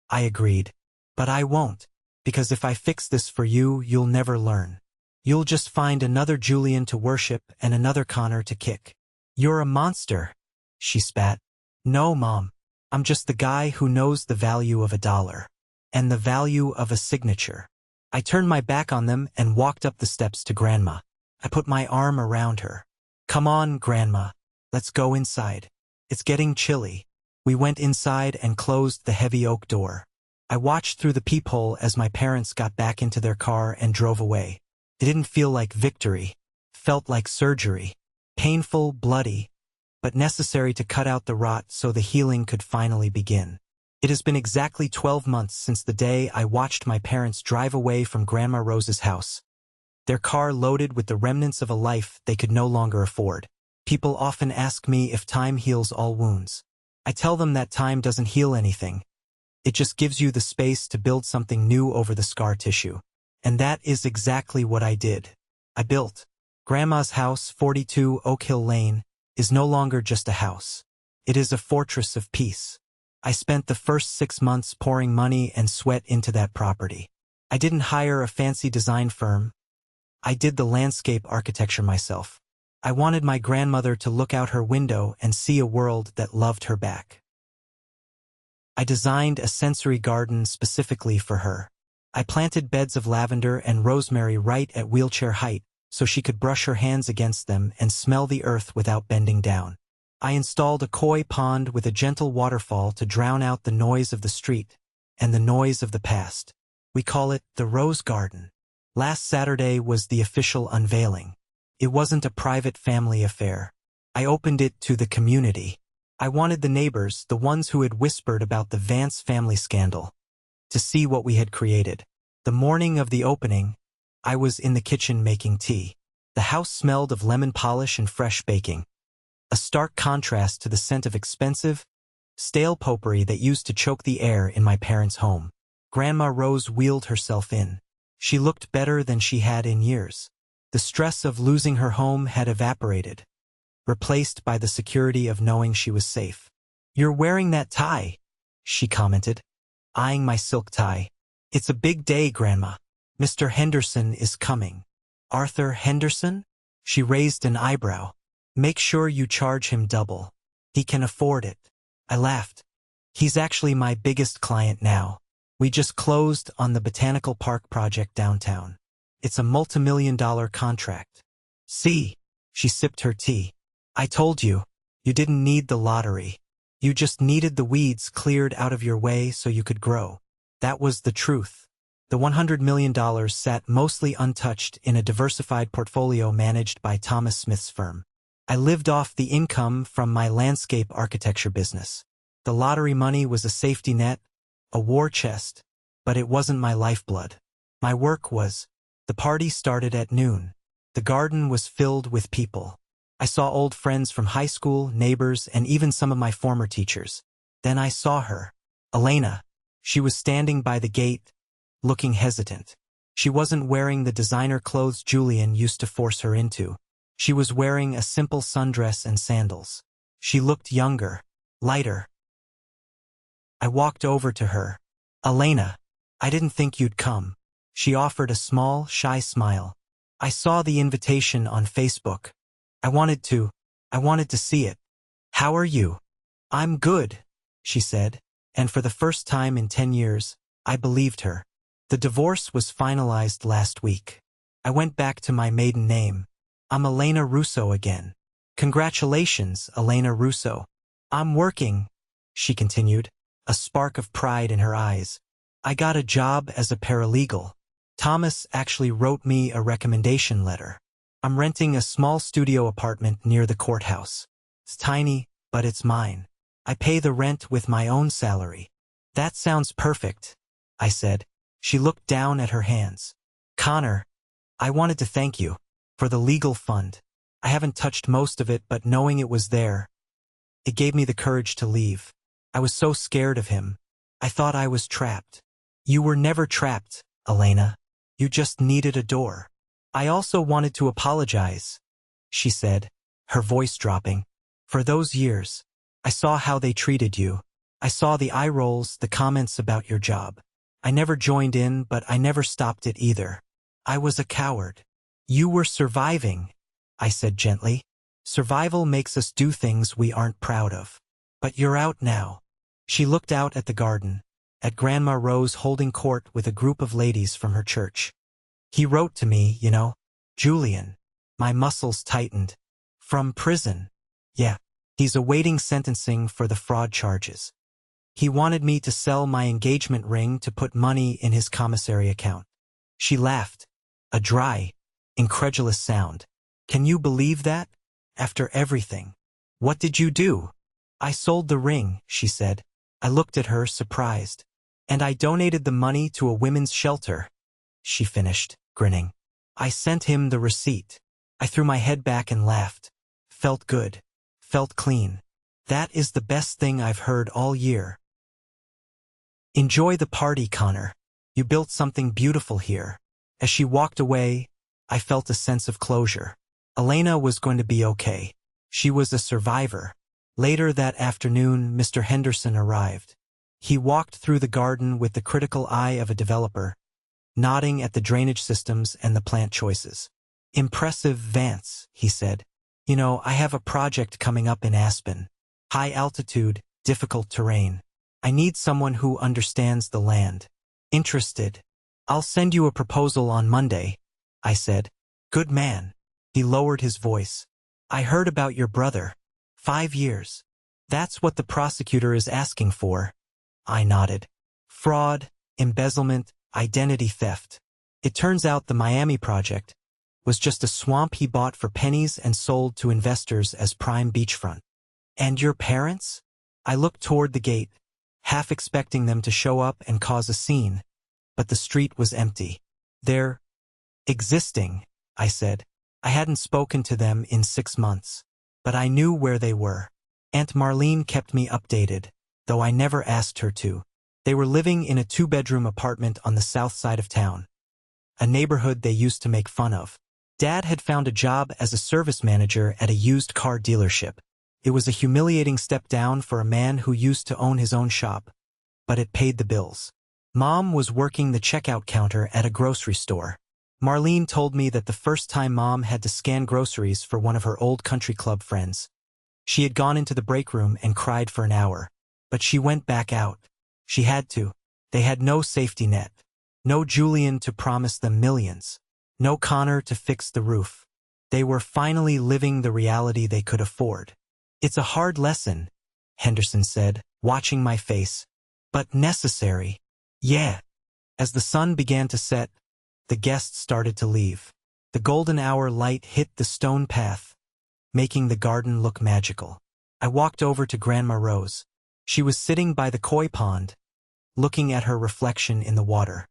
I agreed. But I won't, because if I fix this for you, you'll never learn. You'll just find another Julian to worship and another Connor to kick. You're a monster, she spat. No, Mom. I'm just the guy who knows the value of $1 and the value of a signature. I turned my back on them and walked up the steps to Grandma. I put my arm around her. Come on, Grandma. Let's go inside. It's getting chilly. We went inside and closed the heavy oak door. I watched through the peephole as my parents got back into their car and drove away. It didn't feel like victory. Felt like surgery. Painful, bloody, but necessary to cut out the rot so the healing could finally begin. It has been exactly 12 months since the day I watched my parents drive away from Grandma Rose's house. Their car loaded with the remnants of a life they could no longer afford. People often ask me if time heals all wounds. I tell them that time doesn't heal anything. It just gives you the space to build something new over the scar tissue. And that is exactly what I did. I built. Grandma's house, 42 Oak Hill Lane, is no longer just a house. It is a fortress of peace. I spent the first 6 months pouring money and sweat into that property. I didn't hire a fancy design firm. I did the landscape architecture myself. I wanted my grandmother to look out her window and see a world that loved her back. I designed a sensory garden specifically for her. I planted beds of lavender and rosemary right at wheelchair height, so she could brush her hands against them and smell the earth without bending down. I installed a koi pond with a gentle waterfall to drown out the noise of the street and the noise of the past. We call it the Rose Garden. Last Saturday was the official unveiling. It wasn't a private family affair. I opened it to the community. I wanted the neighbors, the ones who had whispered about the Vance family scandal, to see what we had created. The morning of the opening, I was in the kitchen making tea. The house smelled of lemon polish and fresh baking, a stark contrast to the scent of expensive, stale potpourri that used to choke the air in my parents' home. Grandma Rose wheeled herself in. She looked better than she had in years. The stress of losing her home had evaporated, replaced by the security of knowing she was safe. "You're wearing that tie," she commented, eyeing my silk tie. "It's a big day, Grandma. Mr. Henderson is coming." "Arthur Henderson?" She raised an eyebrow. "Make sure you charge him double. He can afford it." I laughed. "He's actually my biggest client now. We just closed on the Botanical Park project downtown. It's a multi-million-dollar contract." "See," she sipped her tea. "I told you, you didn't need the lottery. You just needed the weeds cleared out of your way so you could grow." That was the truth. The $100 million sat mostly untouched in a diversified portfolio managed by Thomas Smith's firm. I lived off the income from my landscape architecture business. The lottery money was a safety net, a war chest, but it wasn't my lifeblood. My work was. The party started at noon. The garden was filled with people. I saw old friends from high school, neighbors, and even some of my former teachers. Then I saw her, Elena. She was standing by the gate, looking hesitant. She wasn't wearing the designer clothes Julian used to force her into. She was wearing a simple sundress and sandals. She looked younger, lighter. I walked over to her. Elena, I didn't think you'd come. She offered a small, shy smile. I saw the invitation on Facebook. I wanted to see it. How are you? I'm good, she said, and for the first time in 10 years, I believed her. The divorce was finalized last week. I went back to my maiden name. I'm Elena Russo again. Congratulations, Elena Russo. I'm working, she continued, a spark of pride in her eyes. I got a job as a paralegal. Thomas actually wrote me a recommendation letter. I'm renting a small studio apartment near the courthouse. It's tiny, but it's mine. I pay the rent with my own salary. That sounds perfect, I said. She looked down at her hands. Connor, I wanted to thank you for the legal fund. I haven't touched most of it, but knowing it was there, it gave me the courage to leave. I was so scared of him. I thought I was trapped. You were never trapped, Elena. You just needed a door. I also wanted to apologize, she said, her voice dropping. For those years, I saw how they treated you. I saw the eye rolls, the comments about your job. I never joined in, but I never stopped it either. I was a coward. You were surviving, I said gently. Survival makes us do things we aren't proud of. But you're out now. She looked out at the garden, at Grandma Rose holding court with a group of ladies from her church. He wrote to me, you know, Julian. My muscles tightened. From prison. Yeah. He's awaiting sentencing for the fraud charges. He wanted me to sell my engagement ring to put money in his commissary account. She laughed. A dry, incredulous sound. Can you believe that? After everything. What did you do? I sold the ring, she said. I looked at her, surprised. And I donated the money to a women's shelter, she finished, grinning. I sent him the receipt. I threw my head back and laughed. Felt good. Felt clean. That is the best thing I've heard all year. Enjoy the party, Connor. You built something beautiful here. As she walked away, I felt a sense of closure. Elena was going to be okay. She was a survivor. Later that afternoon, Mr. Henderson arrived. He walked through the garden with the critical eye of a developer, nodding at the drainage systems and the plant choices. Impressive, Vance, he said. You know, I have a project coming up in Aspen. High altitude, difficult terrain. I need someone who understands the land. Interested? I'll send you a proposal on Monday, I said. Good man. He lowered his voice. I heard about your brother. 5 years. That's what the prosecutor is asking for. I nodded. Fraud, embezzlement, identity theft. It turns out the Miami project was just a swamp he bought for pennies and sold to investors as prime beachfront. And your parents? I looked toward the gate, half expecting them to show up and cause a scene, but the street was empty. They're existing, I said. I hadn't spoken to them in 6 months, but I knew where they were. Aunt Marlene kept me updated, though I never asked her to. They were living in a 2-bedroom apartment on the south side of town, a neighborhood they used to make fun of. Dad had found a job as a service manager at a used car dealership. It was a humiliating step down for a man who used to own his own shop, but it paid the bills. Mom was working the checkout counter at a grocery store. Marlene told me that the first time Mom had to scan groceries for one of her old country club friends, she had gone into the break room and cried for an hour, but she went back out. She had to. They had no safety net. No Julian to promise them millions. No Connor to fix the roof. They were finally living the reality they could afford. It's a hard lesson, Henderson said, watching my face. But necessary. Yeah. As the sun began to set, the guests started to leave. The golden hour light hit the stone path, making the garden look magical. I walked over to Grandma Rose. She was sitting by the koi pond, looking at her reflection in the water.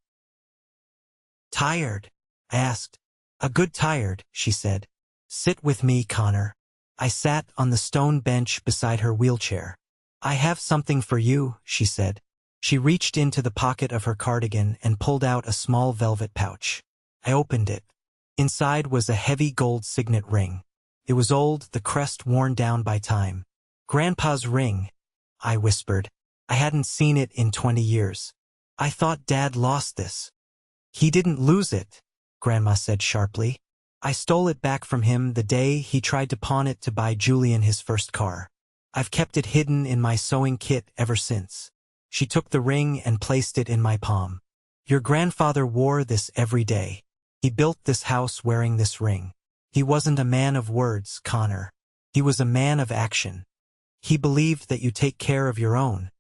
Tired? I asked. A good tired, she said. Sit with me, Connor. I sat on the stone bench beside her wheelchair. I have something for you, she said. She reached into the pocket of her cardigan and pulled out a small velvet pouch. I opened it. Inside was a heavy gold signet ring. It was old, the crest worn down by time. Grandpa's ring, I whispered. I hadn't seen it in 20 years. I thought Dad lost this. He didn't lose it, Grandma said sharply. I stole it back from him the day he tried to pawn it to buy Julian his first car. I've kept it hidden in my sewing kit ever since. She took the ring and placed it in my palm. Your grandfather wore this every day. He built this house wearing this ring. He wasn't a man of words, Connor. He was a man of action. He believed that you take care of your own,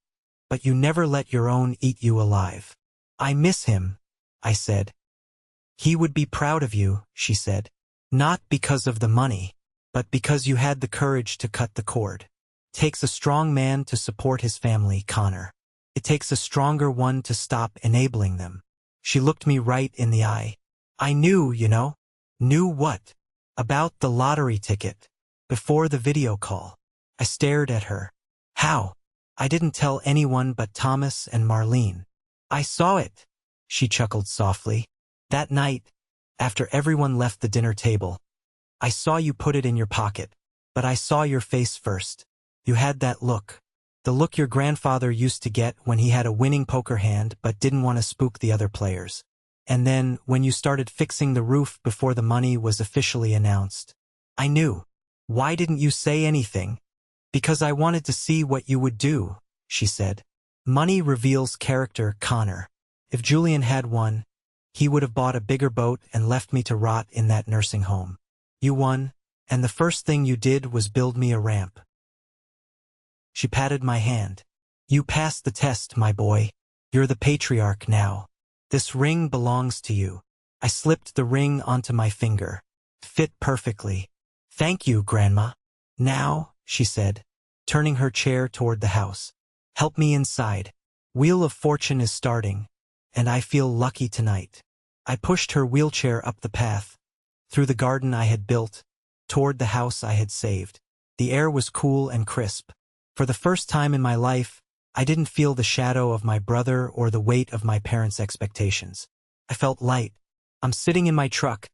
but you never let your own eat you alive. I miss him, I said. He would be proud of you, she said. Not because of the money, but because you had the courage to cut the cord. It takes a strong man to support his family, Connor. It takes a stronger one to stop enabling them. She looked me right in the eye. I knew, you know. Knew what? About the lottery ticket. Before the video call. I stared at her. How? I didn't tell anyone but Thomas and Marlene. I saw it. She chuckled softly. That night, after everyone left the dinner table, I saw you put it in your pocket, but I saw your face first. You had that look. The look your grandfather used to get when he had a winning poker hand but didn't want to spook the other players. And then, when you started fixing the roof before the money was officially announced, I knew. Why didn't you say anything? Because I wanted to see what you would do, she said. Money reveals character, Connor. If Julian had one, he would have bought a bigger boat and left me to rot in that nursing home. You won, and the first thing you did was build me a ramp. She patted my hand. You passed the test, my boy. You're the patriarch now. This ring belongs to you. I slipped the ring onto my finger. Fit perfectly. Thank you, Grandma. Now, she said, turning her chair toward the house. Help me inside. Wheel of Fortune is starting, and I feel lucky tonight. I pushed her wheelchair up the path, through the garden I had built, toward the house I had saved. The air was cool and crisp. For the first time in my life, I didn't feel the shadow of my brother or the weight of my parents' expectations. I felt light. I'm sitting in my truck,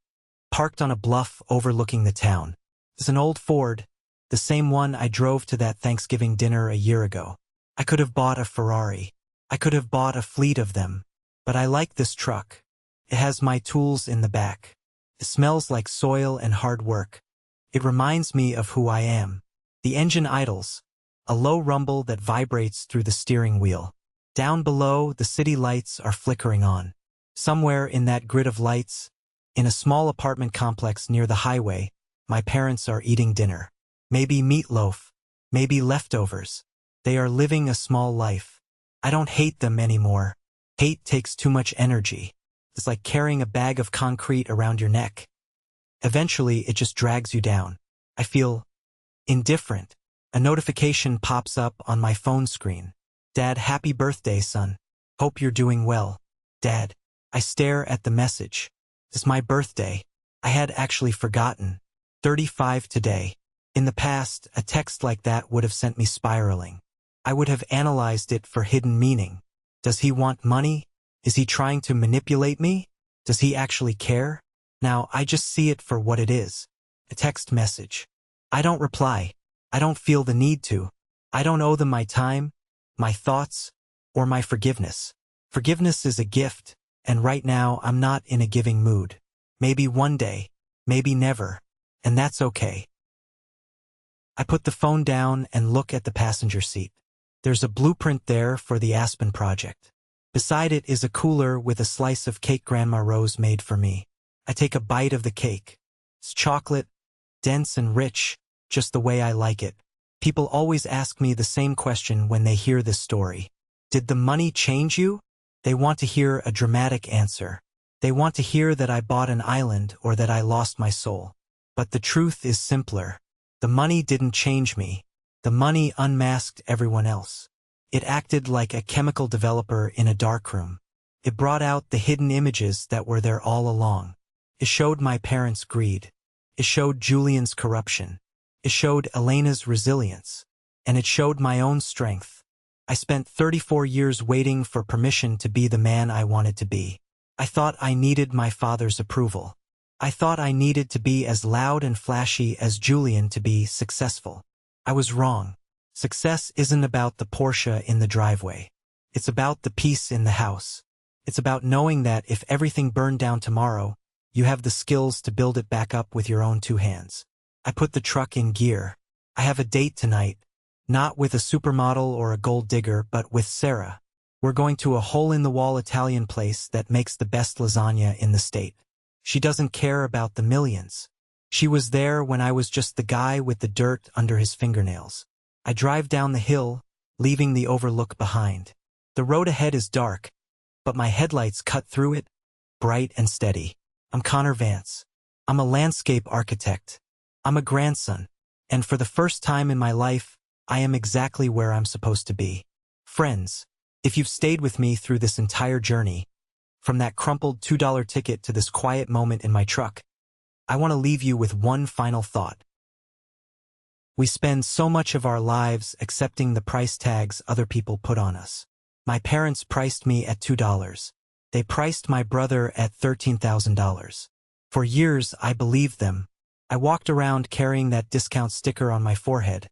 parked on a bluff overlooking the town. It's an old Ford, the same one I drove to that Thanksgiving dinner a year ago. I could have bought a Ferrari. I could have bought a fleet of them. But I like this truck. It has my tools in the back. It smells like soil and hard work. It reminds me of who I am. The engine idles, a low rumble that vibrates through the steering wheel. Down below, the city lights are flickering on. Somewhere in that grid of lights, in a small apartment complex near the highway, my parents are eating dinner. Maybe meatloaf, maybe leftovers. They are living a small life. I don't hate them anymore. Hate takes too much energy. It's like carrying a bag of concrete around your neck. Eventually, it just drags you down. I feel indifferent. A notification pops up on my phone screen. Dad, happy birthday, son. Hope you're doing well. Dad. I stare at the message. It's my birthday. I had actually forgotten. 35 today. In the past, a text like that would have sent me spiraling. I would have analyzed it for hidden meaning. Does he want money? Is he trying to manipulate me? Does he actually care? Now, I just see it for what it is. A text message. I don't reply. I don't feel the need to. I don't owe them my time, my thoughts, or my forgiveness. Forgiveness is a gift, and right now I'm not in a giving mood. Maybe one day, maybe never, and that's okay. I put the phone down and look at the passenger seat. There's a blueprint there for the Aspen project. Beside it is a cooler with a slice of cake Grandma Rose made for me. I take a bite of the cake. It's chocolate, dense and rich, just the way I like it. People always ask me the same question when they hear this story. Did the money change you? They want to hear a dramatic answer. They want to hear that I bought an island or that I lost my soul. But the truth is simpler. The money didn't change me. The money unmasked everyone else. It acted like a chemical developer in a darkroom. It brought out the hidden images that were there all along. It showed my parents' greed. It showed Julian's corruption. It showed Elena's resilience. And it showed my own strength. I spent 34 years waiting for permission to be the man I wanted to be. I thought I needed my father's approval. I thought I needed to be as loud and flashy as Julian to be successful. I was wrong. Success isn't about the Porsche in the driveway. It's about the peace in the house. It's about knowing that if everything burned down tomorrow, you have the skills to build it back up with your own two hands. I put the truck in gear. I have a date tonight, not with a supermodel or a gold digger, but with Sarah. We're going to a hole-in-the-wall Italian place that makes the best lasagna in the state. She doesn't care about the millions. She was there when I was just the guy with the dirt under his fingernails. I drive down the hill, leaving the overlook behind. The road ahead is dark, but my headlights cut through it, bright and steady. I'm Connor Vance. I'm a landscape architect. I'm a grandson. And for the first time in my life, I am exactly where I'm supposed to be. Friends, if you've stayed with me through this entire journey, from that crumpled $2 ticket to this quiet moment in my truck, I want to leave you with one final thought. We spend so much of our lives accepting the price tags other people put on us. My parents priced me at $2. They priced my brother at $13,000. For years, I believed them. I walked around carrying that discount sticker on my forehead,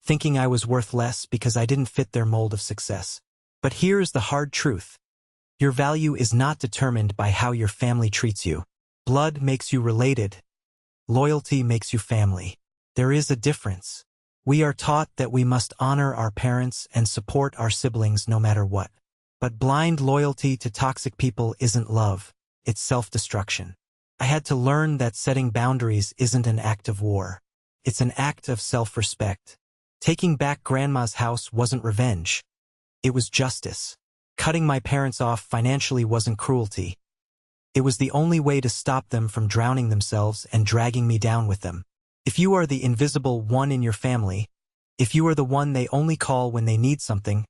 thinking I was worth less because I didn't fit their mold of success. But here's the hard truth. Your value is not determined by how your family treats you. Blood makes you related. Loyalty makes you family. There is a difference. We are taught that we must honor our parents and support our siblings no matter what. But blind loyalty to toxic people isn't love, it's self-destruction. I had to learn that setting boundaries isn't an act of war. It's an act of self-respect. Taking back grandma's house wasn't revenge. It was justice. Cutting my parents off financially wasn't cruelty. It was the only way to stop them from drowning themselves and dragging me down with them. If you are the invisible one in your family, if you are the one they only call when they need something,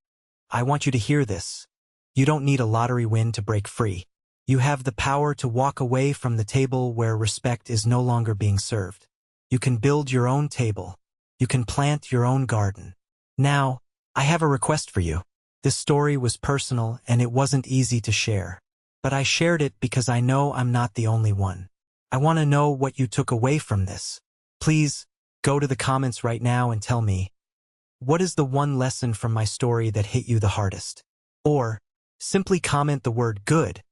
I want you to hear this. You don't need a lottery win to break free. You have the power to walk away from the table where respect is no longer being served. You can build your own table. You can plant your own garden. Now, I have a request for you. This story was personal and it wasn't easy to share. But I shared it because I know I'm not the only one. I want to know what you took away from this. Please, go to the comments right now and tell me, what is the one lesson from my story that hit you the hardest? Or, simply comment the word good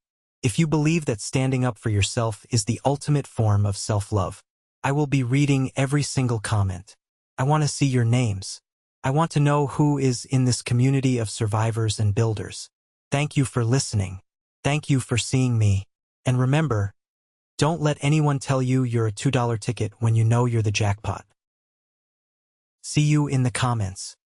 if you believe that standing up for yourself is the ultimate form of self-love. I will be reading every single comment. I want to see your names. I want to know who is in this community of survivors and builders. Thank you for listening. Thank you for seeing me. And remember, don't let anyone tell you you're a $2 ticket when you know you're the jackpot. See you in the comments.